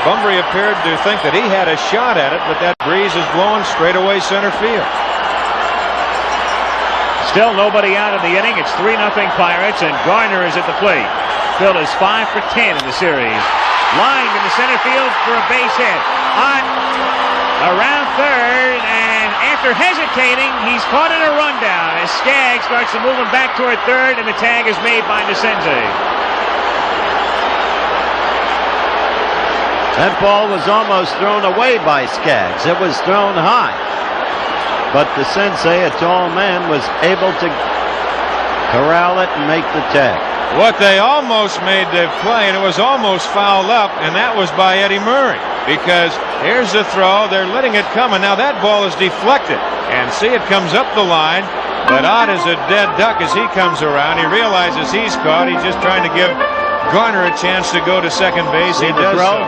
Bunbury appeared to think that he had a shot at it, but that breeze is blowing straight away center field. Still nobody out in the inning. It's 3-0 Pirates, and Garner is at the plate. Phil is 5 for 10 in the series. Lined in the center field for a base hit. Ott around third, and after hesitating, he's caught in a rundown as Skaggs starts to move him back toward third, and the tag is made by Desenze. That ball was almost thrown away by Skaggs. It was thrown high. But Desenze, a tall man, was able to corral it and make the tag. What they almost made the play, and it was almost fouled up, and that was by Eddie Murray. Because here's the throw. They're letting it come, and now that ball is deflected. And see, it comes up the line. But Ott is a dead duck as he comes around. He realizes he's caught. He's just trying to give Garner a chance to go to second base. He does so.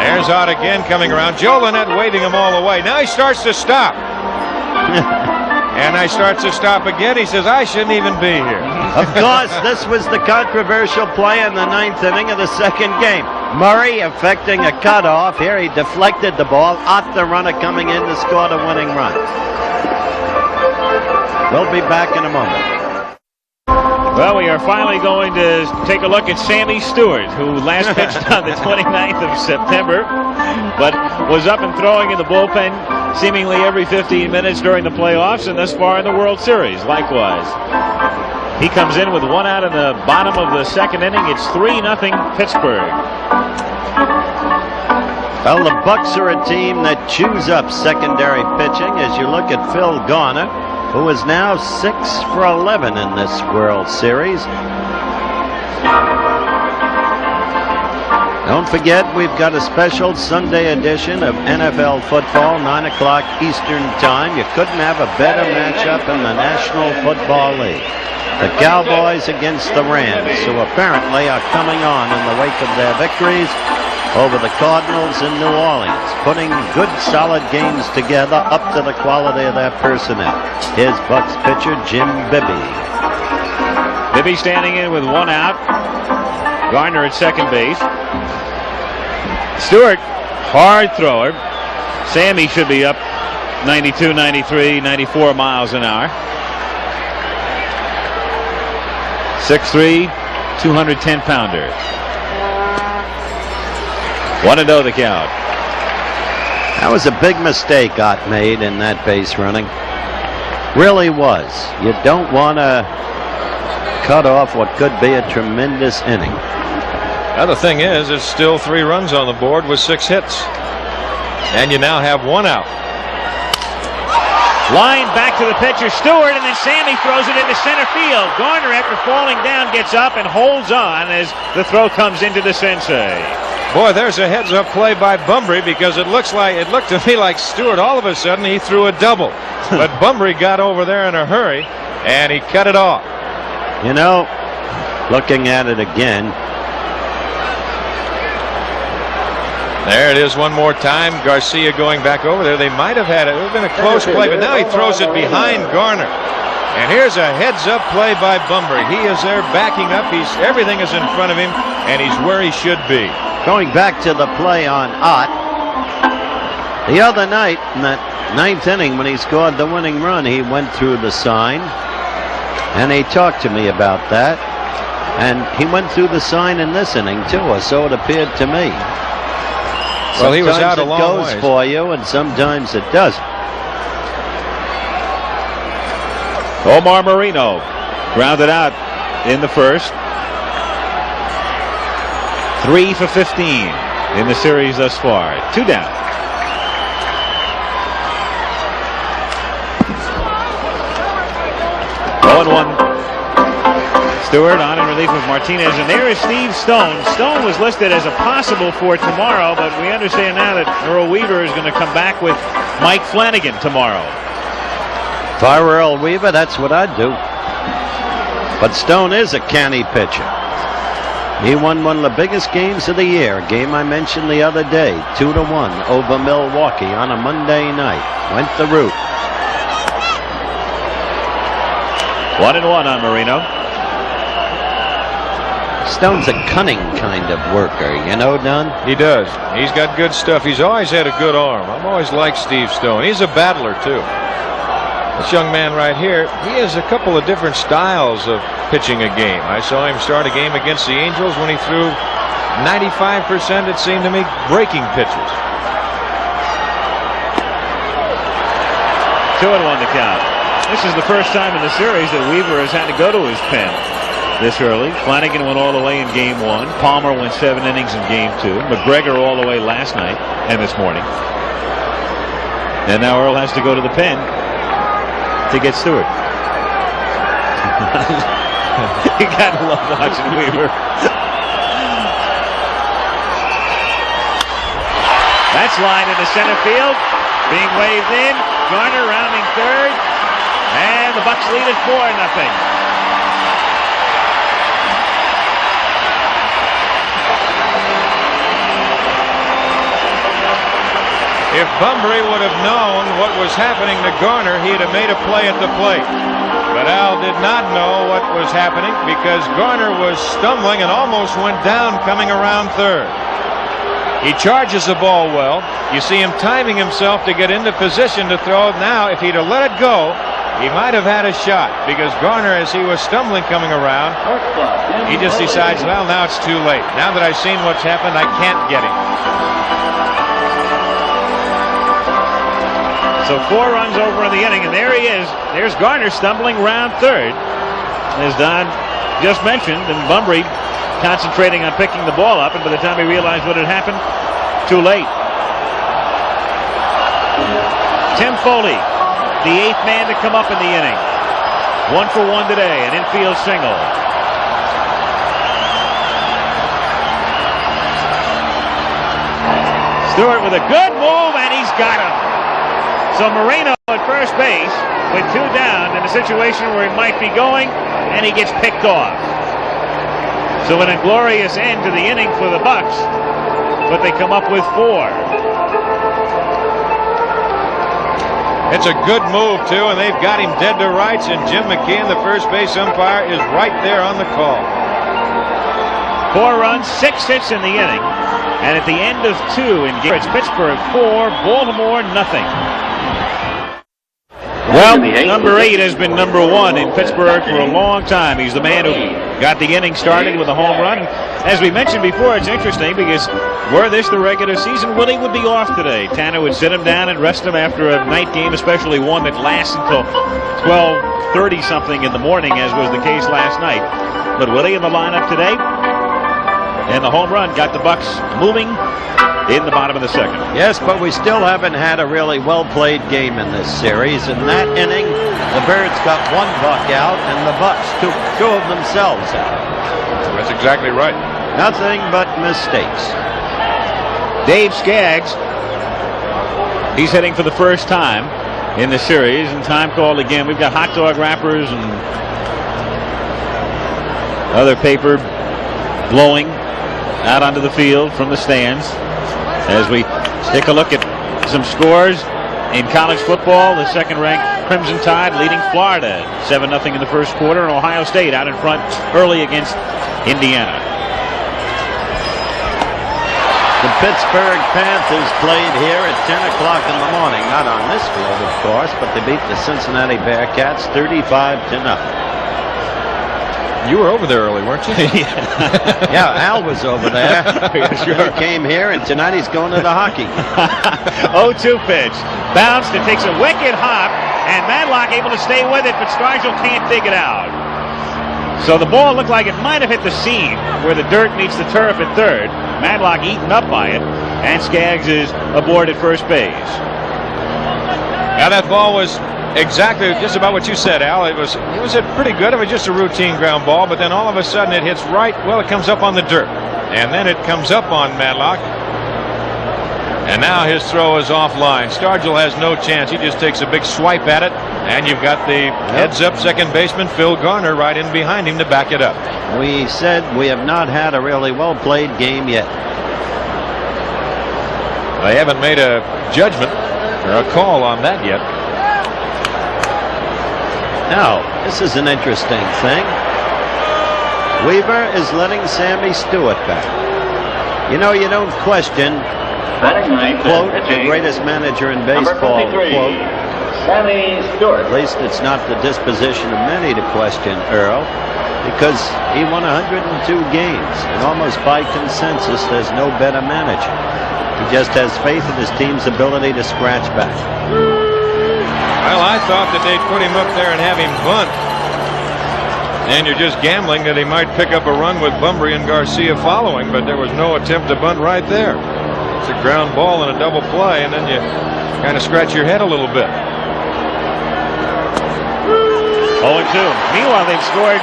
There's Ott again coming around. Joe Lynette waving him all the way. Now he starts to stop. And I starts to stop again. He says, I shouldn't even be here. Of course, this was the controversial play in the 9th inning of the second game. Murray effecting a cutoff. Here he deflected the ball. Ott, the runner, coming in to score the winning run. We'll be back in a moment. Well, we are finally going to take a look at Sammy Stewart, who last pitched on the 29th of September, but was up and throwing in the bullpen seemingly every 15 minutes during the playoffs and thus far in the World Series. Likewise, he comes in with 1 out in the bottom of the second inning. It's 3-0 Pittsburgh. Well, the Bucks are a team that chews up secondary pitching. As you look at Phil Garner, who is now 6 for 11 in this World Series. Don't forget, we've got a special Sunday edition of NFL football, 9 o'clock Eastern Time. You couldn't have a better matchup in the National Football League. The Cowboys against the Rams, who apparently are coming on in the wake of their victories over the Cardinals in New Orleans, putting good, solid games together up to the quality of their personnel. Here's Bucks pitcher Jim Bibby. Bibby standing in with 1 out. Garner at second base. Stewart, hard thrower. Sammy should be up 92, 93, 94 miles an hour. 6'3", 210-pounder. 1-0 the count. That was a big mistake Ott made in that base running. Really was. You don't want to cut off what could be a tremendous inning. Now the thing is, there's still 3 runs on the board with 6 hits. And you now have 1 out. Line back to the pitcher, Stewart, and then Sammy throws it into center field. Garner, after falling down, gets up and holds on as the throw comes into the sensei. Boy, there's a heads-up play by Bunbury, because it looked to me like Stewart, all of a sudden, he threw a double. But Bunbury got over there in a hurry, and he cut it off. You know, looking at it again. There it is one more time. Garcia going back over there. They might have had it. It would have been a close play, but now he throws it behind Garner. And here's a heads-up play by Bunbury. He is there backing up. Everything is in front of him, and he's where he should be. Going back to the play on Ott. The other night, in that 9th inning, when he scored the winning run, he went through the sign, and he talked to me about that. And he went through the sign in this inning, too, or so it appeared to me. Well, he was out a long Sometimes it goes ways for you, and sometimes it doesn't. Omar Marino grounded out in the first. 3 for 15 in the series thus far. 2 down. Oh, and 1. Stewart on in relief of Martinez, and there is Steve Stone. Stone was listed as a possible for tomorrow, but we understand now that Earl Weaver is going to come back with Mike Flanagan tomorrow. If I were Earl Weaver, that's what I'd do. But Stone is a canny pitcher. He won one of the biggest games of the year, a game I mentioned the other day, 2-1 over Milwaukee on a Monday night. Went the route. 1-1 on Marino. Stone's a cunning kind of worker, you know, Don? He does. He's got good stuff. He's always had a good arm. I've always liked Steve Stone. He's a battler, too. This young man right here, he has a couple of different styles of pitching a game. I saw him start a game against the Angels when he threw 95%, it seemed to me, breaking pitches. 2-1 the count. This is the first time in the series that Weaver has had to go to his pen this early. Flanagan went all the way in game 1. Palmer went 7 innings in game 2. McGregor all the way last night and this morning. And now Earl has to go to the pen to get Stewart. You gotta love watching Weaver. That's line into center field. Being waved in. Garner rounding third. And the Bucks lead it 4-0. If Bunbury would have known what was happening to Garner, he'd have made a play at the plate. But Al did not know what was happening because Garner was stumbling and almost went down coming around third. He charges the ball well. You see him timing himself to get into position to throw. Now, if he'd have let it go, he might have had a shot because Garner, as he was stumbling coming around, he just decides, well, now it's too late. Now that I've seen what's happened, I can't get him. So 4 runs over in the inning, and there he is. There's Garner stumbling round third, as Don just mentioned, and Bunbury concentrating on picking the ball up, and by the time he realized what had happened, too late. Tim Foley, the 8th man to come up in the inning. 1 for 1 today, an infield single. Stewart with a good move, and he's got him. So Marino at first base with 2 down in a situation where he might be going, and he gets picked off. So an inglorious end to the inning for the Bucks, but they come up with 4. It's a good move, too, and they've got him dead to rights, and Jim McKeon, the first base umpire, is right there on the call. 4 runs, 6 hits in the inning, and at the end of 2 in game, it's Pittsburgh 4, Baltimore nothing. Well, number 8 has been number 1 in Pittsburgh for a long time. He's the man who got the inning started with a home run. As we mentioned before, it's interesting because were this the regular season, Willie would be off today. Tanner would sit him down and rest him after a night game, especially one that lasts until 12:30 something in the morning, as was the case last night. But Willie in the lineup today, and the home run got the Bucks moving in the bottom of the second. Yes, but we still haven't had a really well-played game in this series. In that inning, the Birds got one buck out, and the Bucks took two of themselves out. That's exactly right. Nothing but mistakes. Dave Skaggs, he's hitting for the first time in the series, and time called again. We've got hot dog wrappers and other paper blowing out onto the field from the stands. As we take a look at some scores in college football, the second-ranked Crimson Tide leading Florida 7-0 in the first quarter, and Ohio State out in front early against Indiana. The Pittsburgh Panthers played here at 10 o'clock in the morning. Not on this field, of course, but they beat the Cincinnati Bearcats 35-0. You were over there early, weren't you? Yeah, Al was over there. Sure. He came here, and tonight he's going to the hockey. 0-2 pitch. Bounced and takes a wicked hop, and Madlock able to stay with it, but Stargell can't dig it out. So the ball looked like it might have hit the seam where the dirt meets the turf at third. Madlock eaten up by it, and Skaggs is aboard at first base. Now that ball was exactly just about what you said, Al. It was pretty good. It was just a routine ground ball, but then all of a sudden it hits right. Well, it comes up on the dirt, and then it comes up on Madlock, and now his throw is offline. Stargell has no chance. He just takes a big swipe at it, and you've got the heads-up second baseman Phil Garner right in behind him to back it up. We said we have not had a really well-played game yet. They haven't made a judgment or a call on that yet. Now, this is an interesting thing. Weaver is letting Sammy Stewart back. You know, you don't question, quote, the greatest manager in baseball, quote. Sammy Stewart. At least it's not the disposition of many to question Earl, because he won 102 games, and almost by consensus, there's no better manager. He just has faith in his team's ability to scratch back. Well, I thought that they'd put him up there and have him bunt. And you're just gambling that he might pick up a run with Bumbry and Garcia following, but there was no attempt to bunt right there. It's a ground ball and a double play, and then you kind of scratch your head a little bit. 0-2. Meanwhile, they've scored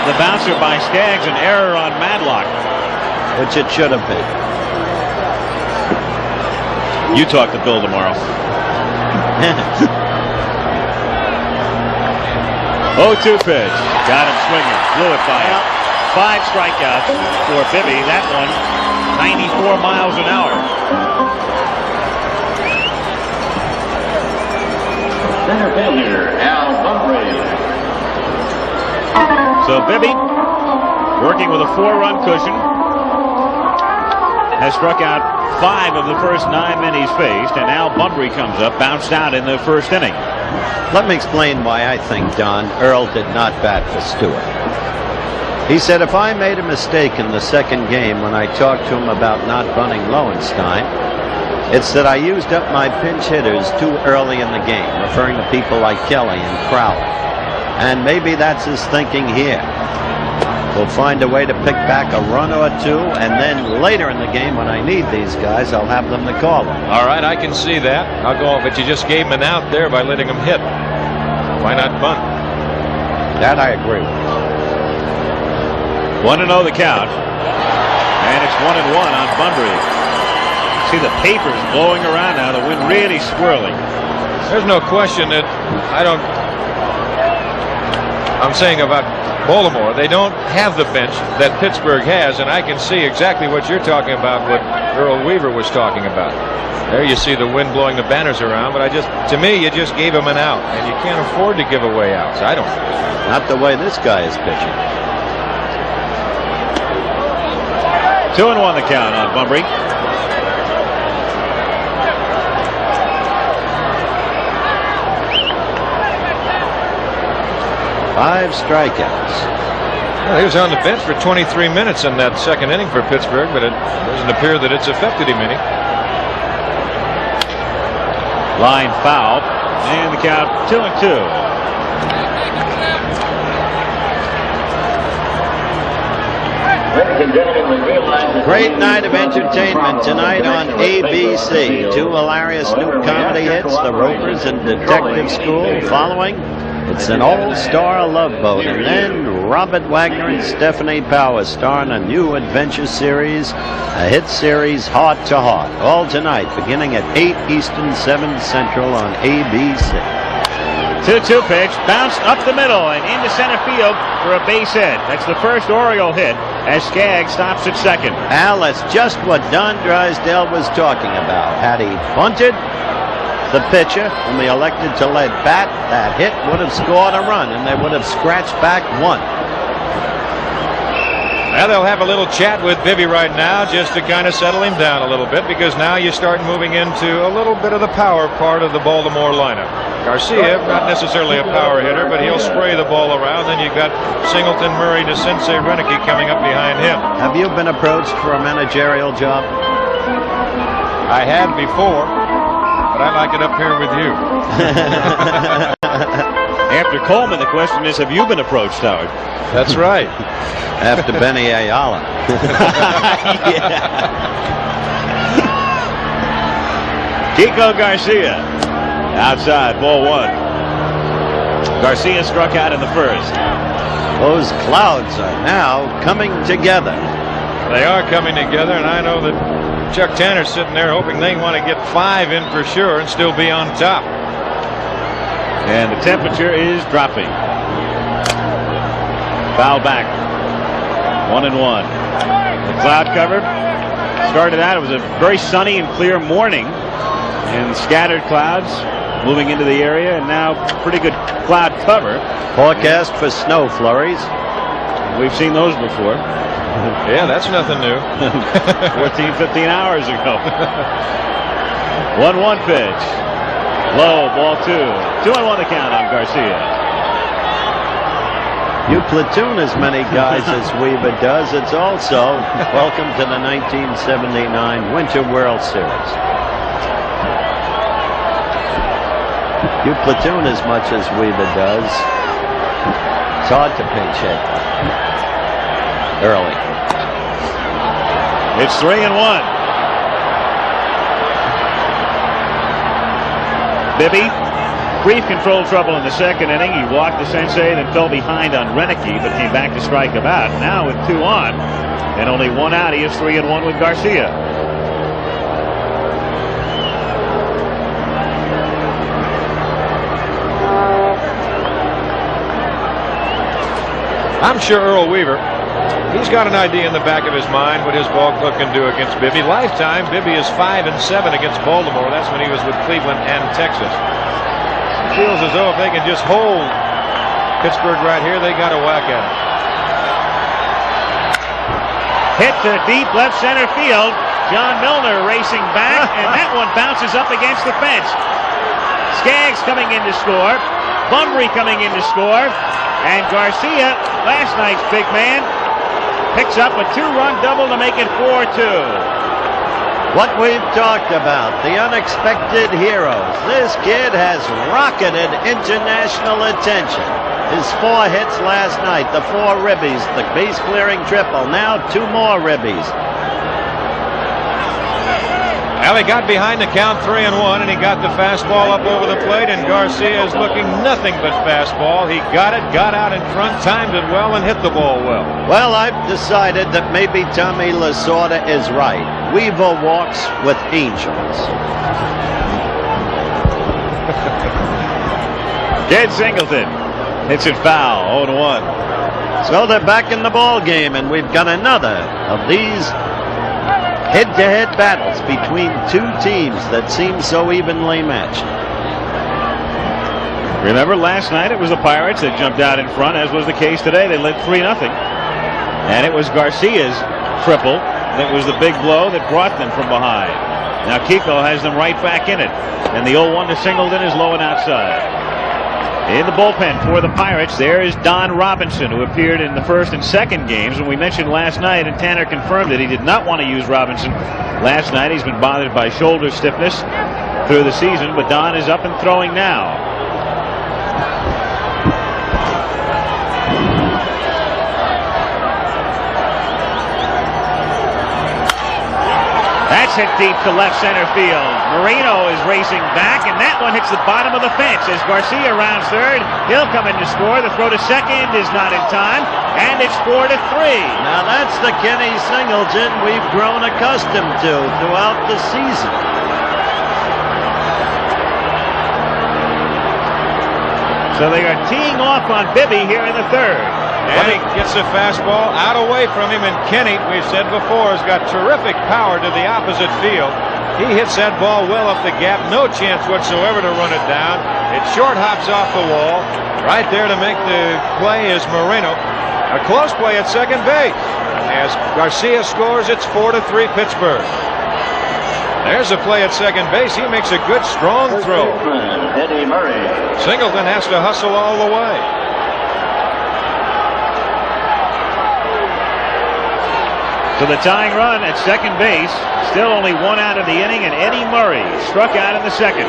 the bouncer by Skaggs, an error on Madlock. Which it should have been. You talk to Bill tomorrow. 0-2 pitch. Got him swinging. Blew it by him. 5 strikeouts for Bibby. That one, 94 miles an hour. Center fielder, Al Bumbry. So Bibby, working with a 4-run cushion, has struck out 5 of the first 9 men he's faced, and Al Bumbry comes up, bounced out in the first inning. Let me explain why I think, Don, Earl did not bat for Stewart. He said if I made a mistake in the second game when I talked to him about not bunting Lowenstein, it's that I used up my pinch hitters too early in the game, referring to people like Kelly and Crowley. And maybe that's his thinking here. We'll find a way to pick back a run or two, and then later in the game when I need these guys, I'll have them to call them. All right, I can see that. I'll go, but you just gave him an out there by letting him hit. Why not bunt? That I agree with. 1-0 the count, and it's 1-1 on Bumbry. See the papers blowing around now, the wind really swirling. There's no question that I'm saying about Baltimore, they don't have the bench that Pittsburgh has, and I can see exactly what you're talking about, what Earl Weaver was talking about. There you see the wind blowing the banners around, but to me, you just gave him an out, and you can't afford to give away outs. I don't. Not the way this guy is pitching. 2-1 the count on Bumbry. Five strikeouts. Well, he was on the bench for 23 minutes in that second inning for Pittsburgh, but it doesn't appear that it's affected him any. Line foul, and the count 2-2. Great night of entertainment tonight on ABC. Two hilarious new comedy hits, The Ropers and Detective School. Following, it's an all-star Love Boat. And then Robert Wagner and Stephanie Powers star in a new adventure series, a hit series, Heart to Heart. All tonight, beginning at 8 Eastern, 7 Central on ABC. 2-2 pitch, bounced up the middle and into center field for a base hit. That's the first Oriole hit as Skaggs stops at second. Al, that's just what Don Drysdale was talking about. Had he bunted the pitcher whom he elected to let bat, that hit would have scored a run, and they would have scratched back one. Now they'll have a little chat with Bibby right now just to kind of settle him down a little bit, because now you start moving into a little bit of the power part of the Baltimore lineup. Garcia, not necessarily a power hitter, but he'll spray the ball around. Then you've got Singleton, Murray, to Sensei Renicky coming up behind him. Have you been approached for a managerial job? I had before, but I like it up here with you. After Coleman, the question is, have you been approached, Howard? That's right. After Benny Ayala. Kiko Garcia. Outside, ball one. Garcia struck out in the first. Those clouds are now coming together. They are coming together, and I know that Chuck Tanner's sitting there hoping they want to get 5 in for sure and still be on top. And the temperature is dropping. Foul back. 1-1. The cloud cover started out. It was a very sunny and clear morning, and scattered clouds moving into the area, and now pretty good cloud cover. Forecast for snow flurries. We've seen those before. Yeah, that's nothing new. 14, 15 hours ago. 1-1 pitch. Low, ball 2. 2-1 the count on Garcia. You platoon as many guys as Weaver does. It's also welcome to the 1979 Winter World Series. You platoon as much as Weaver does. It's hard to pinch hit early. It's 3-1. Bibby, brief control trouble in the second inning. He walked the Sensei, then fell behind on Renicky, but came back to strike him out. Now with 2 on and only 1 out, he is 3-1 with Garcia. I'm sure Earl Weaver, he's got an idea in the back of his mind what his ball club can do against Bibby. Lifetime, Bibby is 5-7 against Baltimore. That's when he was with Cleveland and Texas. He feels as though if they can just hold Pittsburgh right here, they got a whack at it. Hit to deep left center field. John Milner racing back, and that one bounces up against the fence. Skaggs coming in to score. Bumry coming in to score. And Garcia, last night's big man, picks up a 2-run double to make it 4-2. What we've talked about, the unexpected heroes. This kid has rocketed international attention. His 4 hits last night, the 4 ribbies, the base-clearing triple, now 2 more ribbies. Well, he got behind the count 3-1, and he got the fastball up over the plate, and Garcia is looking nothing but fastball. He got it, got out in front, timed it well, and hit the ball well. Well, I've decided that maybe Tommy Lasorda is right. Weaver walks with angels. Jed Singleton hits it foul, 0-1. So they're back in the ball game, and we've got another of these head-to-head battles between 2 teams that seem so evenly matched. Remember, last night it was the Pirates that jumped out in front, as was the case today. They led 3-0. And it was Garcia's triple that was the big blow that brought them from behind. Now Kiko has them right back in it. And the 0-1 to Singleton is low and outside. In the bullpen for the Pirates, there is Don Robinson, who appeared in the first and second games. And we mentioned last night, and Tanner confirmed that he did not want to use Robinson last night. He's been bothered by shoulder stiffness through the season, but Don is up and throwing now. That's hit deep to left center field. Marino is racing back, and that one hits the bottom of the fence as Garcia rounds third. He'll come in to score. The throw to second is not in time, and it's 4-3. Now that's the Kenny Singleton we've grown accustomed to throughout the season. So they are teeing off on Bibby here in the third. And he gets a fastball out away from him, and Kenny, we've said before, has got terrific power to the opposite field. He hits that ball well up the gap, no chance whatsoever to run it down. It short hops off the wall. Right there to make the play is Marino. A close play at second base. As Garcia scores, it's 4-3 Pittsburgh. There's a play at second base. He makes a good, strong throw. Eddie Murray. Singleton has to hustle all the way. So the tying run at second base, still only one out of the inning, and Eddie Murray struck out in the second.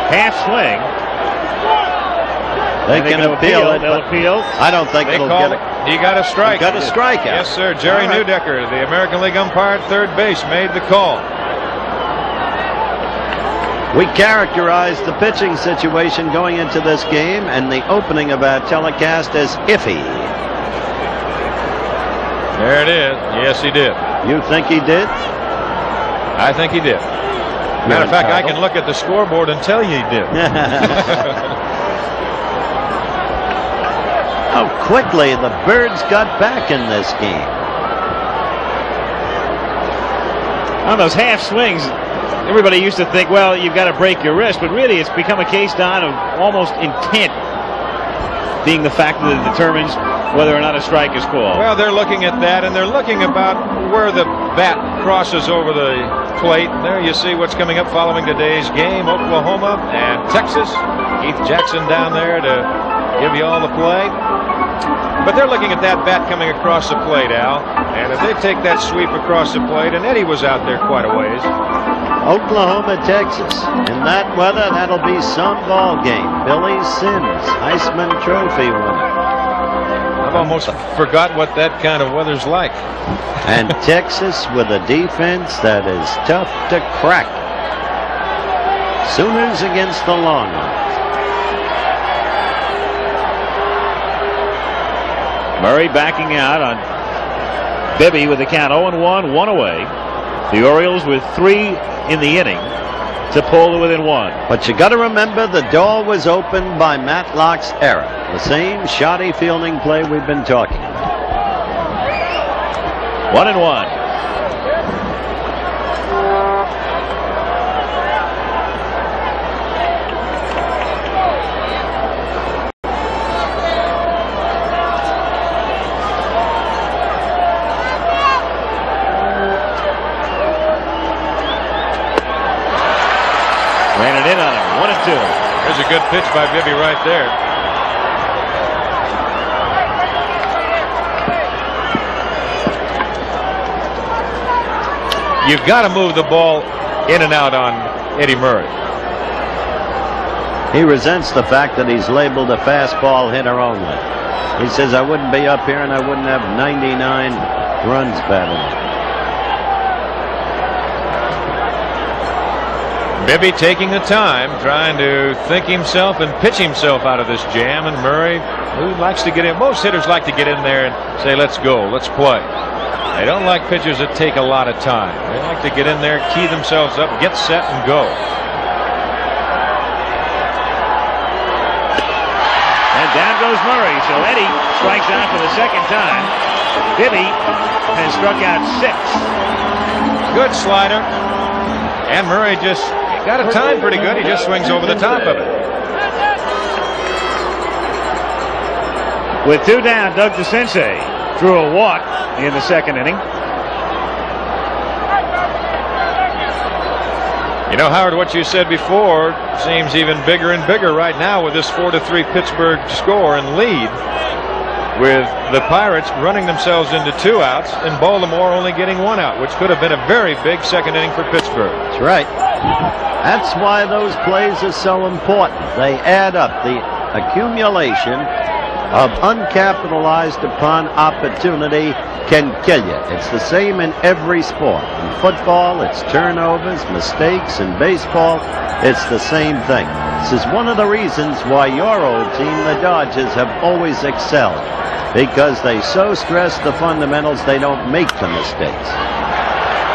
Half swing. They can appeal it. They'll appeal. I don't think it'll get it. He got a strike. He got a strikeout. Yes, sir. Jerry Neudecker, the American League umpire at third base, made the call. We characterized the pitching situation going into this game and the opening of our telecast as iffy. There it is. Yes, he did. You think he did? I think he did. Matter of fact, I can look at the scoreboard and tell you he did. How quickly the Birds got back in this game. On those half swings, everybody used to think, well, you've got to break your wrist, but really it's become a case, Don, of almost intent being the factor that determines whether or not a strike is called. Well, they're looking at that, and they're looking about where the bat crosses over the plate. There you see what's coming up following today's game, Oklahoma and Texas. Keith Jackson down there to give you all the play. But they're looking at that bat coming across the plate, Al. And if they take that sweep across the plate, and Eddie was out there quite a ways. Oklahoma, Texas. In that weather, that'll be some ball game. Billy Sims, Heisman Trophy winner. I've almost forgot what that kind of weather's like. And Texas with a defense that is tough to crack. Sooners against the Longhorns. Murray backing out on Bibby with the count 0-1, one away. The Orioles with 3 in the inning to pull to within 1. But you got to remember the door was opened by Matlock's error. The same shoddy fielding play we've been talking about. 1-1. Ran it in on him. 1-2. There's a good pitch by Bibby right there. You've got to move the ball in and out on Eddie Murray. He resents the fact that he's labeled a fastball hitter only. He says, I wouldn't be up here and I wouldn't have 99 runs batted. Bibby taking the time, trying to think himself and pitch himself out of this jam. And Murray, who likes to get in, most hitters like to get in there and say, let's go, let's play. They don't like pitchers that take a lot of time. They like to get in there, key themselves up, get set, and go. And down goes Murray. So Eddie strikes out for the second time. Bibby has struck out 6. Good slider. And Murray just got it timed pretty good. He just swings over the top of it. With 2 down, Doug DeCinces drew a walk in the second inning. know, Howard, what you said before seems even bigger and bigger right now with this 4-3 Pittsburgh score and lead, with the Pirates running themselves into 2 outs and Baltimore only getting 1 out, which could have been a very big second inning for Pittsburgh. That's right. That's why those plays are so important. They add up. The accumulation of uncapitalized upon opportunity can kill you. It's the same in every sport. In football, it's turnovers, mistakes. In baseball, it's the same thing. This is one of the reasons why your old team, the Dodgers, have always excelled, because they so stress the fundamentals they don't make the mistakes.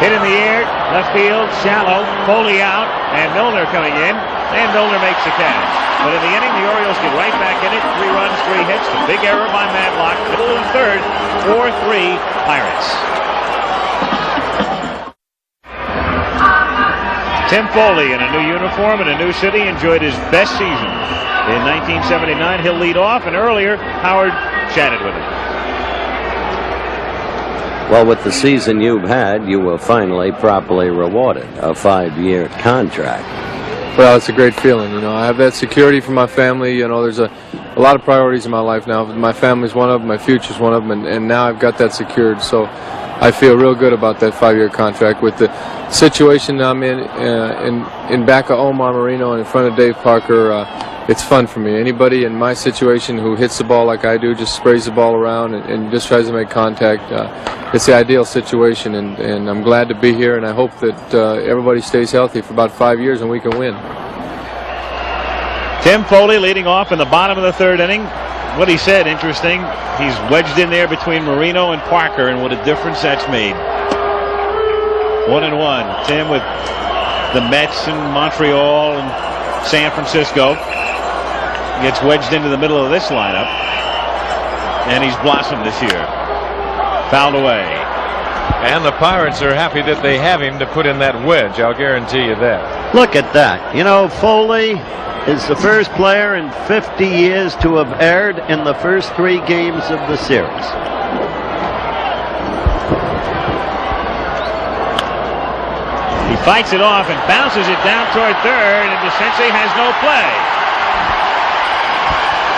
Hit in the air, left field, shallow, Foley out, and Milner coming in, and Milner makes the catch. But in the inning, the Orioles get right back in it. 3 runs, 3 hits. The big error by Matlock. Middle of the third, 4-3 Pirates. Tim Foley in a new uniform in a new city enjoyed his best season. In 1979, he'll lead off, and earlier, Howard chatted with him. Well, with the season you've had, you were finally properly rewarded. A 5-year contract. Well, it's a great feeling. You know, I have that security for my family. You know, there's a lot of priorities in my life now. My family's one of them. My future's one of them. And now I've got that secured. So I feel real good about that 5-year contract. With the situation I'm in back of Omar Marino and in front of Dave Parker, it's fun for me. Anybody in my situation who hits the ball like I do, just sprays the ball around and just tries to make contact, it's the ideal situation, and I'm glad to be here, and I hope that everybody stays healthy for about 5 years and we can win. Tim Foley leading off in the bottom of the third inning. What he said, interesting. He's wedged in there between Marino and Parker, and what a difference that's made. 1-1. Tim with the Mets and Montreal and San Francisco gets wedged into the middle of this lineup, and he's blossomed this year. Fouled away. And the Pirates are happy that they have him to put in that wedge. I'll guarantee you that. Look at that. You know, Foley is the first player in 50 years to have erred in the first 3 games of the series. He fights it off and bounces it down toward third, and DeCinces has no play.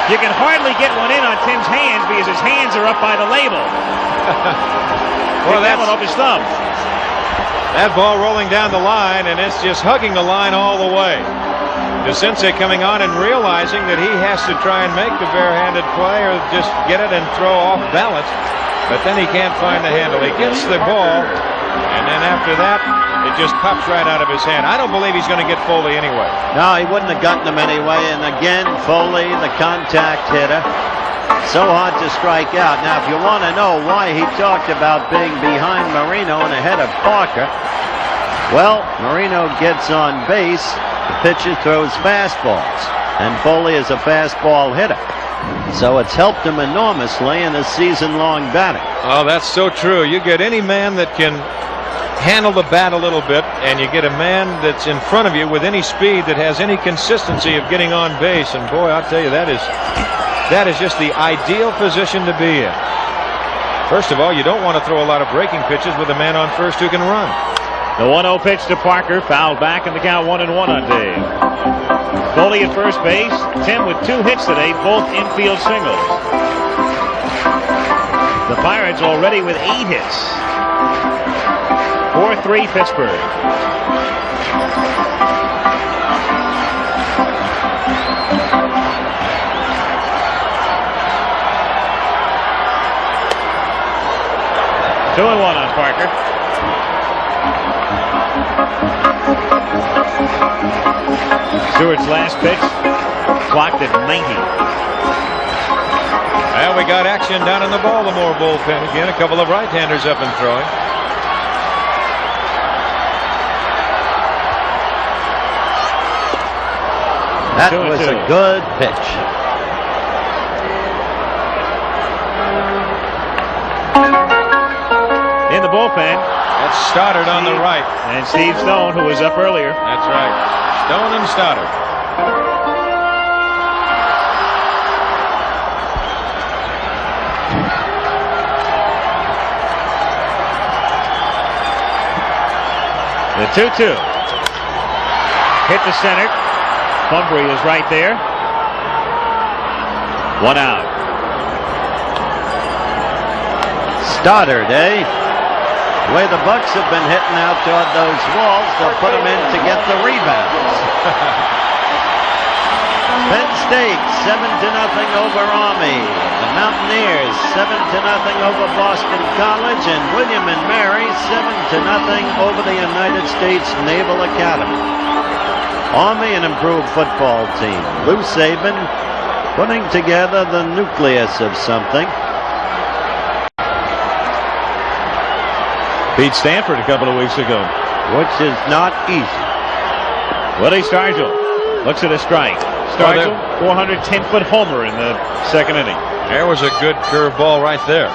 You can hardly get one in on Tim's hands because his hands are up by the label. Well, that one off his thumb. That ball rolling down the line, and it's just hugging the line all the way. DeCinces coming on and realizing that he has to try and make the barehanded play or just get it and throw off balance, but then he can't find the handle. He gets the ball, and then after that, it just pops right out of his hand. I don't believe he's going to get Foley anyway. No, he wouldn't have gotten him anyway. And again, Foley, the contact hitter, so hard to strike out. Now, if you want to know why he talked about being behind Marino and ahead of Parker, well, Marino gets on base, the pitcher throws fastballs, and Foley is a fastball hitter. So it's helped him enormously in his season-long batting. Oh, that's so true. You get any man that can handle the bat a little bit, and you get a man that's in front of you with any speed that has any consistency of getting on base, and boy, I'll tell you, that is just the ideal position to be in. First of all, you don't want to throw a lot of breaking pitches with a man on first who can run. The 1-0 pitch to Parker, fouled back, and the count 1-1 on Dave. Foley at first base. Tim with 2 hits today, both infield singles. The Pirates already with 8 hits. 4-3 Pittsburgh. Two and 1 on Parker. Stewart's last pitch clocked at 90. Well, we got action down in the Baltimore bullpen again. A couple of right-handers up and throwing. That was a good pitch. In the bullpen. That's Stoddard on the right. And Steve Stone, who was up earlier. That's right. Stone and Stoddard. The 2-2. Hit to center. Bunbury is right there. 1 out. Stoddard, eh? The way the Bucks have been hitting out toward those walls, they'll put them in to get the rebounds. Penn State 7-0 over Army. The Mountaineers 7-0 over Boston College, and William and Mary 7-0 over the United States Naval Academy. Army, an improved football team. Lou Saban putting together the nucleus of something. Beat Stanford a couple of weeks ago. Which is not easy. Willie Stargell looks at a strike. Stargell, 410-foot homer in the second inning. There was a good curveball right there.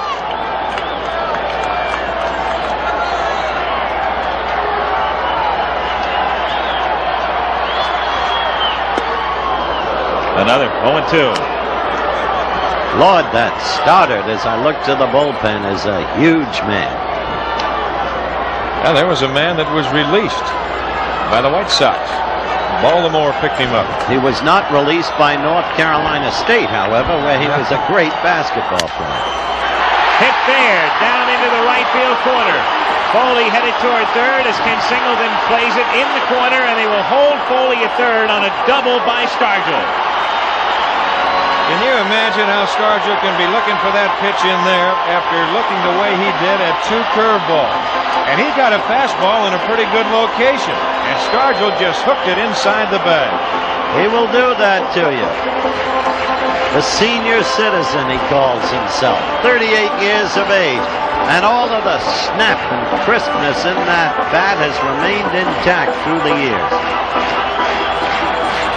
Another 0-2. Lord, that Stoddard, as I look to the bullpen, is a huge man. Yeah, there was a man that was released by the White Sox. Baltimore picked him up. He was not released by North Carolina State, however, where he was a great basketball player. Hit fair, down into the right field corner. Foley headed toward third as Ken Singleton plays it in the corner, and they will hold Foley at third on a double by Stargell. Can you imagine how Stargell can be looking for that pitch in there after looking the way he did at 2 curveballs? And he got a fastball in a pretty good location, and Stargell just hooked it inside the bag. He will do that to you. The senior citizen, he calls himself. 38 years of age. And all of the snap and crispness in that bat has remained intact through the years.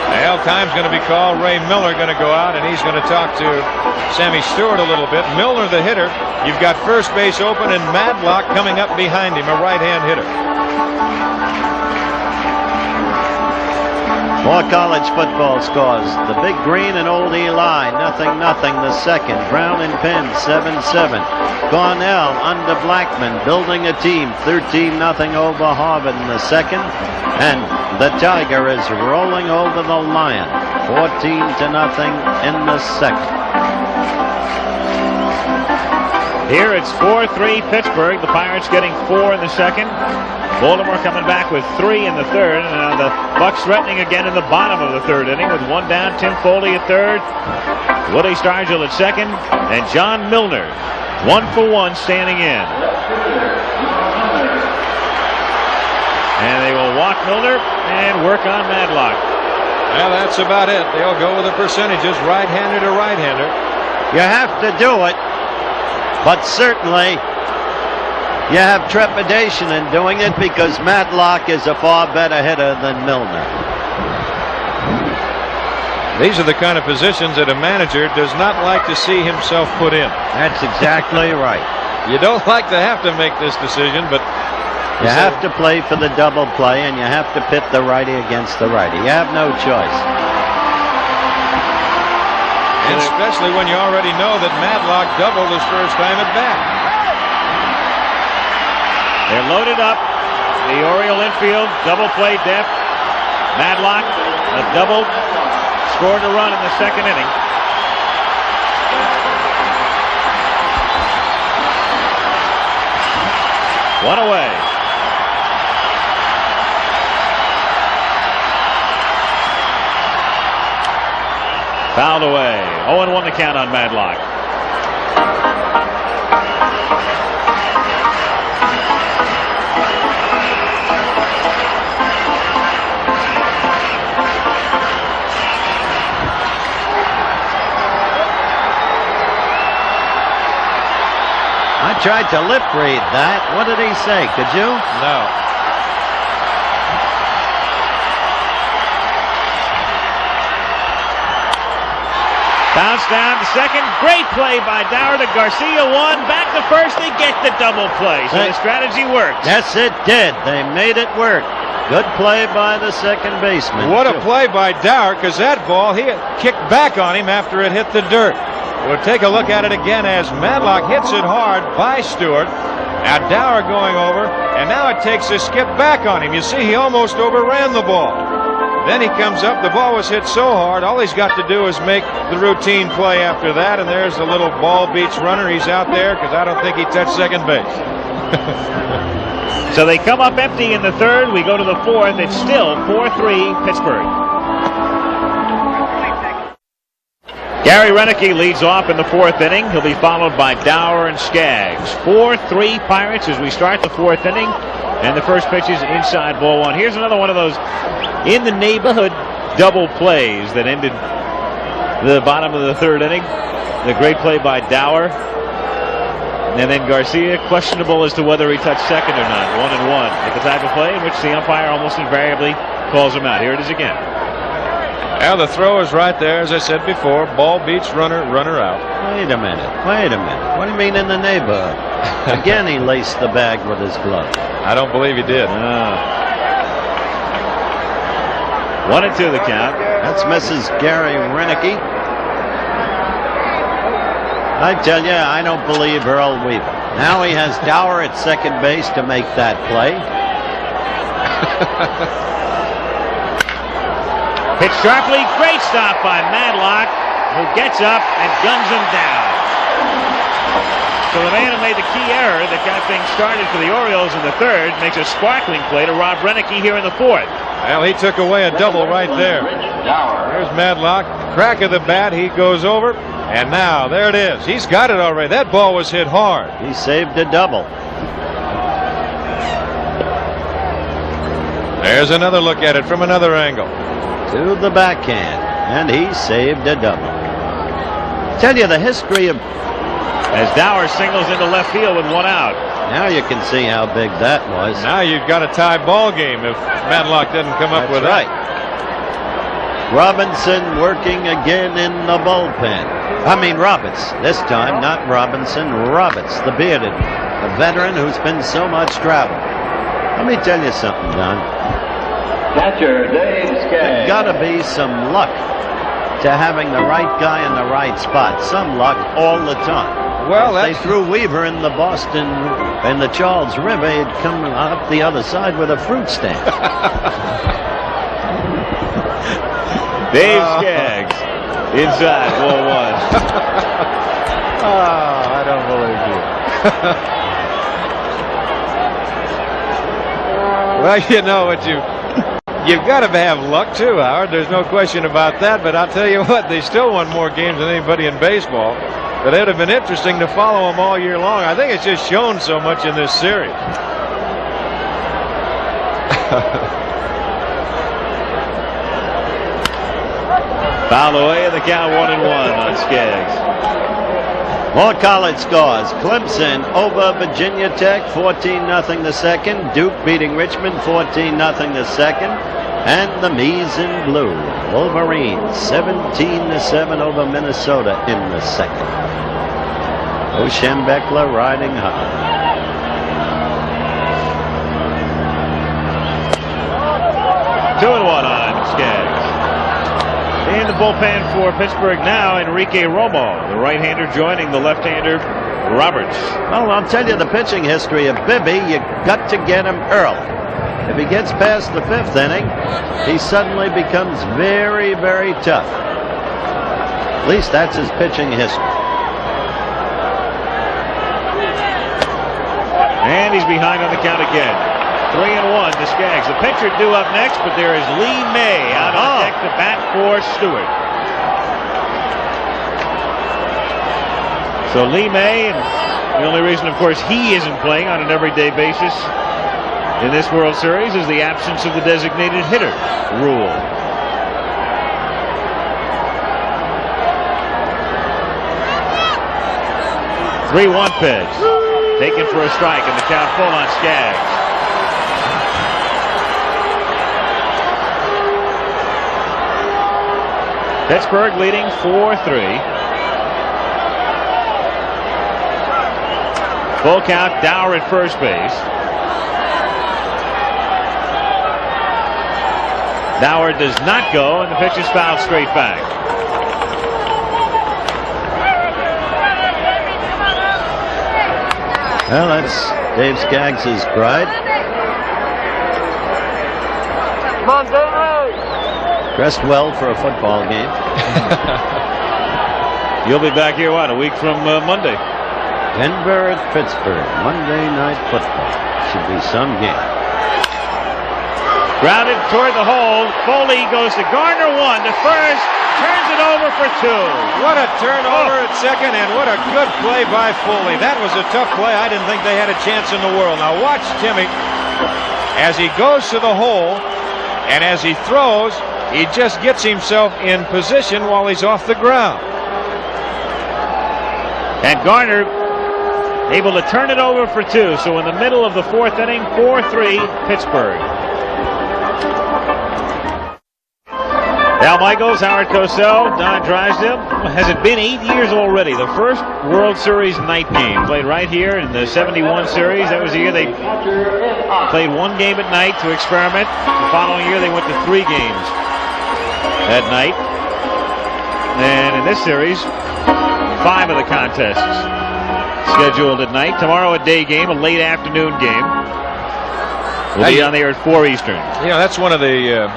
Well, time's going to be called. Ray Miller going to go out, and he's going to talk to Sammy Stewart a little bit. Milner, the hitter. You've got first base open, and Madlock coming up behind him, a right-hand hitter. More college football scores. The Big Green and Old Eli, 0-0 the second. Brown and Penn, 7-7. Cornell under Blackman, building a team, 13-0 over Harvard in the second. And the Tiger is rolling over the Lion, 14-0 in the second. Here it's 4-3 Pittsburgh. The Pirates getting 4 in the second. Baltimore coming back with 3 in the third. And now the Bucks threatening again in the bottom of the third inning with 1 down. Tim Foley at third. Willie Stargell at second. And John Milner, 1 for 1, standing in. And they will walk Milner and work on Madlock. Well, that's about it. They'll go with the percentages, right-hander to right-hander. You have to do it, but certainly you have trepidation in doing it because Madlock is a far better hitter than Milner. These are the kind of positions that a manager does not like to see himself put in. That's exactly right. You don't like to have to make this decision, but you have to play for the double play, and you have to pit the righty against the righty. You have no choice. And especially when you already know that Madlock doubled his first time at bat. They're loaded up. The Oriole infield, double play depth. Madlock, a double, scored a run in the second inning. One away. Fouled away. 0-1 the count on Madlock. I tried to lip read that. What did he say? Could you? No. Bounce down to second. Great play by Dower to Garcia. 1 back to first. They get the double play. So the strategy worked. Yes, it did. They made it work. Good play by the second baseman. What a play by Dower, because that ball, he kicked back on him after it hit the dirt. We'll take a look at it again as Madlock hits it hard by Stewart. Now Dower going over, and now it takes a skip back on him. You see, he almost overran the ball. Then he comes up. The ball was hit so hard, all he's got to do is make the routine play after that, and there's a little ball beach runner. He's out there because I don't think he touched second base. So they come up empty in the third. We go to the fourth. It's still 4-3 Pittsburgh. Gary Renicky leads off in the fourth inning. He'll be followed by Dower and Skaggs. 4-3 Pirates as we start the fourth inning. And the first pitch is inside ball one. Here's another one of those in the neighborhood double plays that ended the bottom of the third inning. The great play by Dower. And then Garcia, questionable as to whether he touched second or not. 1-1 at the type of play in which the umpire almost invariably calls him out. Here it is again. Now the throw is right there, as I said before. Ball beats runner, runner out. Wait a minute. What do you mean in the neighborhood? Again, he laced the bag with his glove. I don't believe he did. 1-2 the count. That's Mrs. Gary Renicky. I tell you, I don't believe Earl Weaver. Now he has Dower at second base to make that play. Pitch sharply. Great stop by Madlock, who gets up and guns him down. So the man who made the key error that got things started for the Orioles in the third makes a sparkling play to Rob Renicky here in the fourth. Well, he took away a double right there. There's Madlock. Crack of the bat. He goes over. And now, there it is. He's got it already. That ball was hit hard. He saved a double. There's another look at it from another angle. To the backhand. And he saved a double. Tell you the history of... As Dower singles into left field with one out. Now you can see how big that was. Now you've got a tie ball game if Madlock doesn't come up with right. that. Robinson working again in the bullpen. I mean Roberts. This time, not Robinson. Roberts, the bearded, a veteran who's been so much travel. Let me tell you something, Don. Catcher Dave Skaggs. There's got to be some luck to having the right guy in the right spot. Some luck all the time. Well, if they threw Weaver in the Boston, in the Charles River, he'd come up the other side with a fruit stand. Dave Skaggs inside ball one. I don't believe you. Well, you know what you've got to have luck too, Howard. There's no question about that. But I'll tell you what, they still won more games than anybody in baseball. But it would have been interesting to follow them all year long. I think it's just shown so much in this series. Foul away in the count 1-1 on Skaggs. More college scores. Clemson over Virginia Tech, 14-0 the second. Duke beating Richmond, 14-0 the second. And the Mies in blue, Wolverines, 17-7 over Minnesota in the second. Oshembeckler riding high. Two and one on Skaggs. In the bullpen for Pittsburgh now, Enrique Romo, the right-hander joining the left-hander Roberts. Well, I'll tell you the pitching history of Bibby. You got to get him early. If he gets past the fifth inning, he suddenly becomes very, very tough. At least that's his pitching history. And he's behind on the count again. 3-1 to Skaggs. The pitcher due up next, but there is Lee May out on deck to bat for Stewart. So Lee May, and the only reason, of course, he isn't playing on an everyday basis in this World Series is the absence of the designated hitter rule. The 3-1 pitch. Taken for a strike, and the count full on Skaggs. Pittsburgh leading 4-3. Full count, Dower at first base. Dower does not go, and the pitch is fouled straight back. Well, that's Dave Skaggs' pride. Come on, David! Dressed well for a football game. You'll be back here, what, a week from Monday? Denver at Pittsburgh. Monday Night Football. Should be some game. Grounded toward the hole. Foley goes to Garner, 1 to first. Turns it over for 2. What a turnover at second, and what a good play by Foley. That was a tough play. I didn't think they had a chance in the world. Now watch Timmy as he goes to the hole, and as he throws, he just gets himself in position while he's off the ground. And Garner able to turn it over for 2. So in the middle of the 4th inning, 4-3 Pittsburgh. Al Michaels, Howard Cosell, Don Drysdale. Has it been 8 years already? The first World Series night game played right here in the 71 series. That was the year they played 1 game at night to experiment. The following year they went to 3 games at night. And in this series, 5 of the contests scheduled at night. Tomorrow a day game, a late afternoon game. We'll be on the air at 4 Eastern. You know, that's one of the...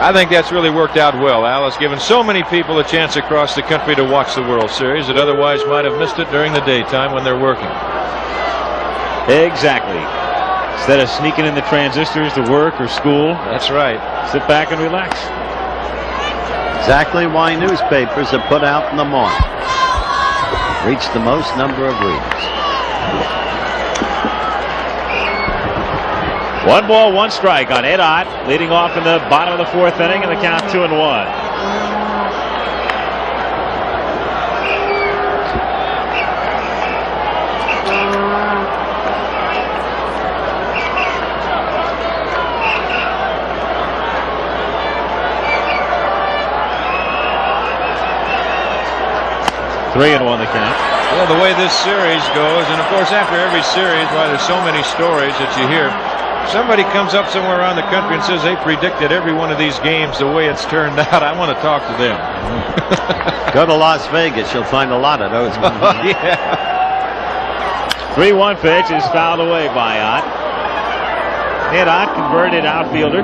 I think that's really worked out well, Al. It's given so many people a chance across the country to watch the World Series that otherwise might have missed it during the daytime when they're working. Exactly. Instead of sneaking in the transistors to work or school. That's right. Sit back and relax. Exactly why newspapers are put out in the morning. Reach the most number of readers. 1 ball, 1 strike on Ed Ott, leading off in the bottom of the 4th inning, and the count 2-1. Three and 1 the count. Well, the way this series goes, and of course after every series, why there's so many stories that you hear, somebody comes up somewhere around the country and says they predicted every one of these games the way it's turned out. I want to talk to them. Go to Las Vegas, you'll find a lot of those. Yeah. 3-1 pitch is fouled away by Ott. Ed Ott, converted outfielder.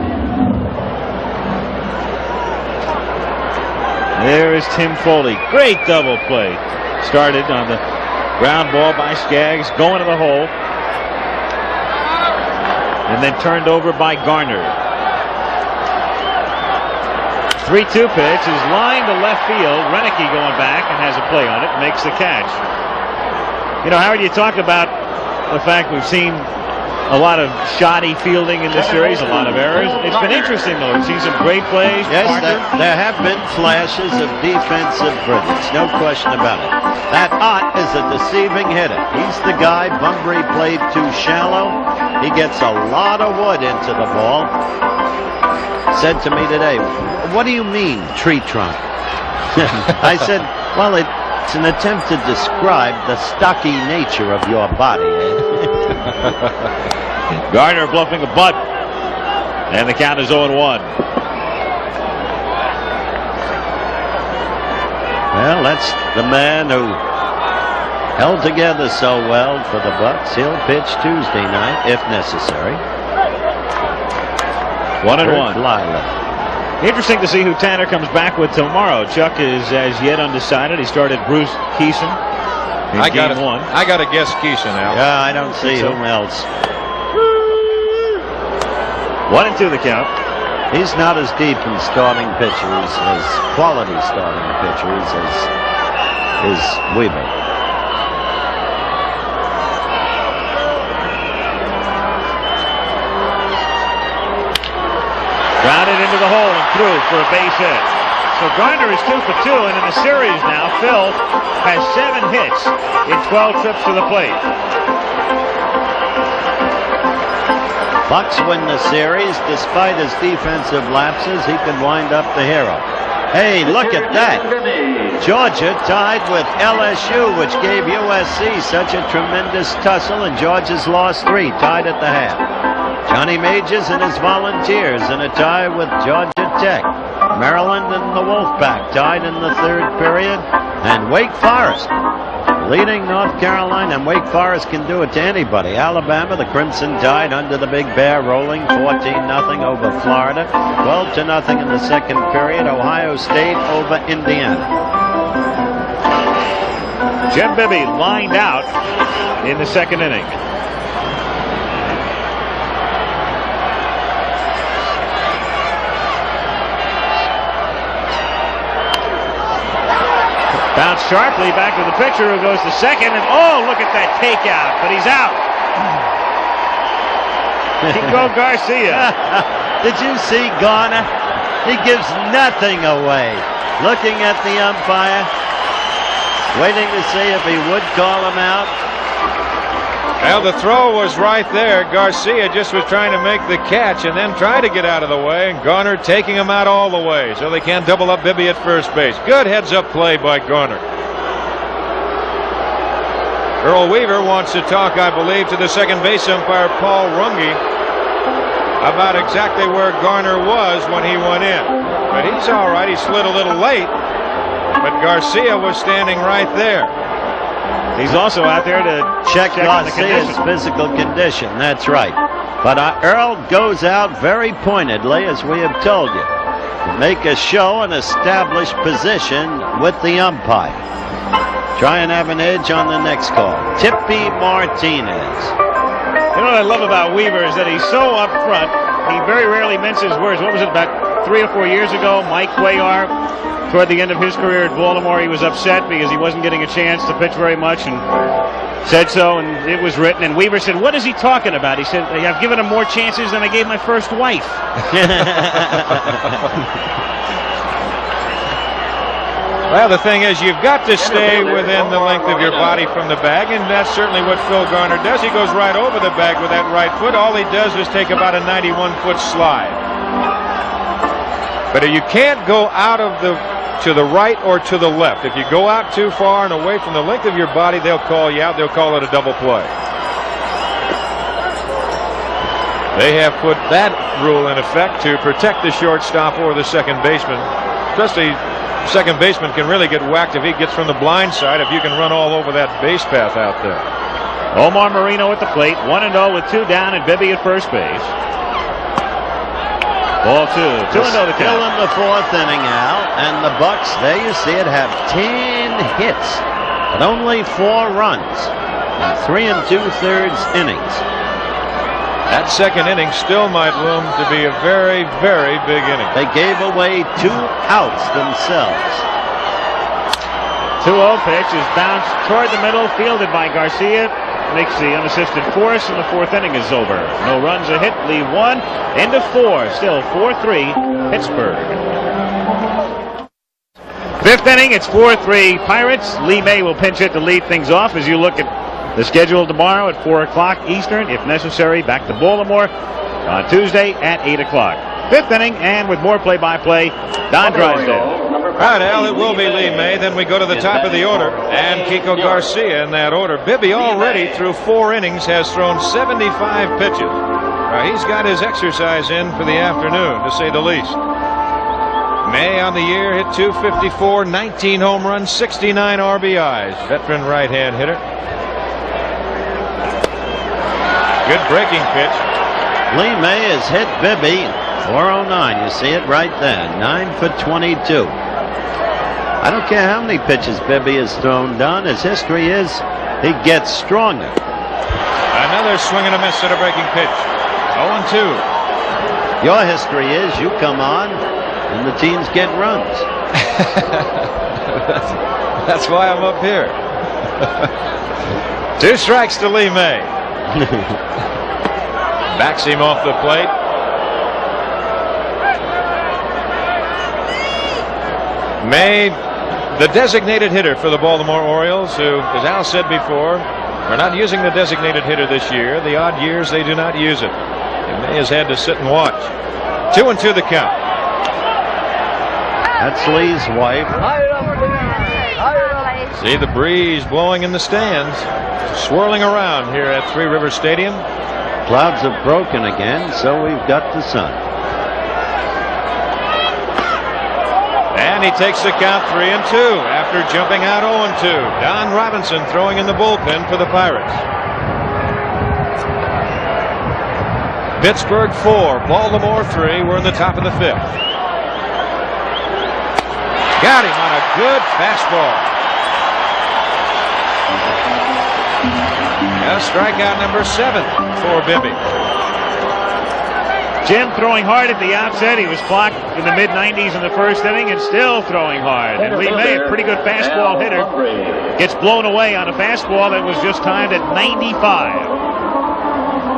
There is Tim Foley. Great double play. Started on the ground ball by Skaggs, going to the hole. And then turned over by Garner. 3-2 pitch is lined to left field. Renicky going back and has a play on it, makes the catch. You know, Howard, you talk about the fact we've seen a lot of shoddy fielding in this series, a lot of errors. It's been interesting, though. We've seen some great plays. Yes, there have been flashes of defensive brilliance, no question about it. That Ott is a deceiving hitter. He's the guy Bunbury played too shallow. He gets a lot of wood into the ball. Said to me today, "What do you mean, tree trunk?" I said, "Well, it's an attempt to describe the stocky nature of your body." Garner bluffing a butt. And the count is 0-1. Well, that's the man who held together so well for the Bucks. He'll pitch Tuesday night if necessary. 1-1. Lila. Interesting to see who Tanner comes back with tomorrow. Chuck is as yet undecided. He started Bruce Keeson in game 1. I got to guess Keeson, Al. Yeah, I don't see whom else. 1-2 the count. He's not as deep in starting pitchers, as quality starting pitchers, as is Weaver. Grounded into the hole and through for a base hit. So Garner is 2 for 2, and in the series now, Phil has 7 hits in 12 trips to the plate. Bucks win the series. Despite his defensive lapses, he can wind up the hero. Hey, look at that. Georgia tied with LSU, which gave USC such a tremendous tussle, and Georgia's lost 3, tied at the half. Johnny Majors and his Volunteers in a tie with Georgia Tech. Maryland and the Wolfpack tied in the 3rd period. And Wake Forest leading North Carolina, and Wake Forest can do it to anybody. Alabama, the Crimson Tide under the Big Bear, rolling 14-0 over Florida, 12-0 in the second period. Ohio State over Indiana. Jim Bibby lined out in the second inning. Bounced sharply back to the pitcher, who goes to second, and oh, look at that takeout, but he's out. Kiko Garcia. Did you see Garner? He gives nothing away. Looking at the umpire, waiting to see if he would call him out. Well, the throw was right there. Garcia just was trying to make the catch and then try to get out of the way, and Garner taking him out all the way, so they can't double up Bibby at first base. Good heads-up play by Garner. Earl Weaver wants to talk, I believe, to the second base umpire, Paul Runge, about exactly where Garner was when he went in. But he's all right. He slid a little late, but Garcia was standing right there. He's also out there to check Garcia's physical condition. That's right. But Earl goes out very pointedly, as we have told you, to make a show and establish position with the umpire. Try and have an edge on the next call. Tippy Martinez. You know what I love about Weaver is that he's so upfront. He very rarely minces words. What was it, about 3 or 4 years ago? Mike Cuellar, toward the end of his career at Baltimore, he was upset because he wasn't getting a chance to pitch very much, and said so, and it was written. And Weaver said, "What is he talking about?" He said, "I've given him more chances than I gave my first wife." Well, the thing is, you've got to stay within the length of your body from the bag, and that's certainly what Phil Garner does. He goes right over the bag with that right foot. All he does is take about a 91-foot slide. But you can't go out of to the right or to the left. If you go out too far and away from the length of your body, they'll call you out. They'll call it a double play. They have put that rule in effect to protect the shortstop or the second baseman. Especially second baseman can really get whacked if he gets from the blind side, if you can run all over that base path out there. Omar Marino at the plate, 1-0 with 2 down, and Bibby at first base. Ball 2. 2-0 the count. Still in the fourth inning, Al, and the Bucks, there you see it, have 10 hits, but only 4 runs in 3 2/3 innings. That second inning still might loom to be a very, very big inning. They gave away 2 outs themselves. 2-0 pitch is bounced toward the middle, fielded by Garcia. Makes the unassisted force, and the fourth inning is over. No runs, a hit, leave 1, into 4. Still 4-3 Pittsburgh. Fifth inning, it's 4-3 Pirates. Lee May will pinch hit to lead things off as you look at the schedule tomorrow at 4 o'clock Eastern. If necessary, back to Baltimore on Tuesday at 8 o'clock. Fifth inning, and with more play-by-play, Don Drysdale. All right, Al, it will be Lee May. Then we go to the top of the order, and Kiko Garcia in that order. Bibby already through 4 innings has thrown 75 pitches. He's got his exercise in for the afternoon, to say the least. May on the year hit .254, 19 home runs, 69 RBIs. Veteran right-hand hitter. Good breaking pitch. Lee May has hit Bibby 409. You see it right there. 9 for 22. I don't care how many pitches Bibby has thrown, Don. His history is he gets stronger. Another swing and a miss at a breaking pitch. 0-2. Your history is you come on and the teams get runs. That's why I'm up here. 2 strikes to Lee May. Backs him off the plate. May, the designated hitter for the Baltimore Orioles, who, as Al said before, are not using the designated hitter this year. The odd years they do not use it. And May has had to sit and watch. 2-2 the count. That's Lee's wife. See the breeze blowing in the stands, swirling around here at Three Rivers Stadium. Clouds have broken again, so we've got the sun. And he takes the count 3-2 after jumping out 0-2. Don Robinson throwing in the bullpen for the Pirates. Pittsburgh 4, Baltimore 3. We're in the top of the 5th. Got him on a good fastball. Strikeout number 7 for Bibby. Jim throwing hard at the outset. He was clocked in the mid-90s in the first inning and still throwing hard. And Lee May, a pretty good fastball hitter, gets blown away on a fastball that was just timed at 95.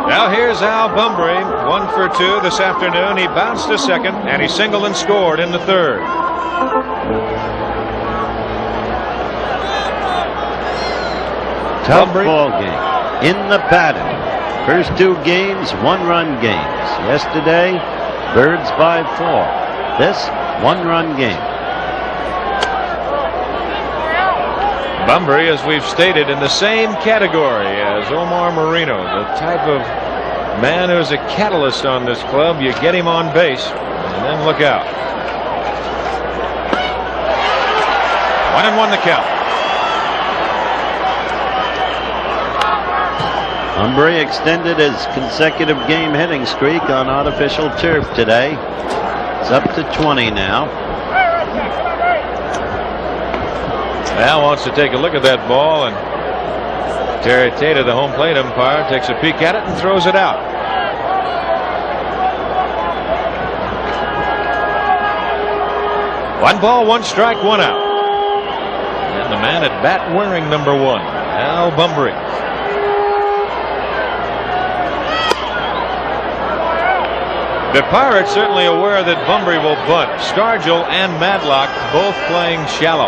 Now here's Al Bunbury, 1 for 2 this afternoon. He bounced to second, and he singled and scored in the 3rd. Tough ball game in the pattern. First 2 games, 1-run games. Yesterday, Birds by 4. This, 1-run game. Bunbury, as we've stated, in the same category as Omar Moreno, the type of man who's a catalyst on this club. You get him on base, and then look out. 1-1 the count. Bunbury extended his consecutive game hitting streak on artificial turf today. It's up to 20 now. Al wants to take a look at that ball, and Terry Tata, the home plate umpire, takes a peek at it and throws it out. One ball, 1 strike, 1 out. And the man at bat wearing number 1, Al Bunbury. The Pirates certainly aware that Bunbury will bunt. Stargell and Madlock both playing shallow.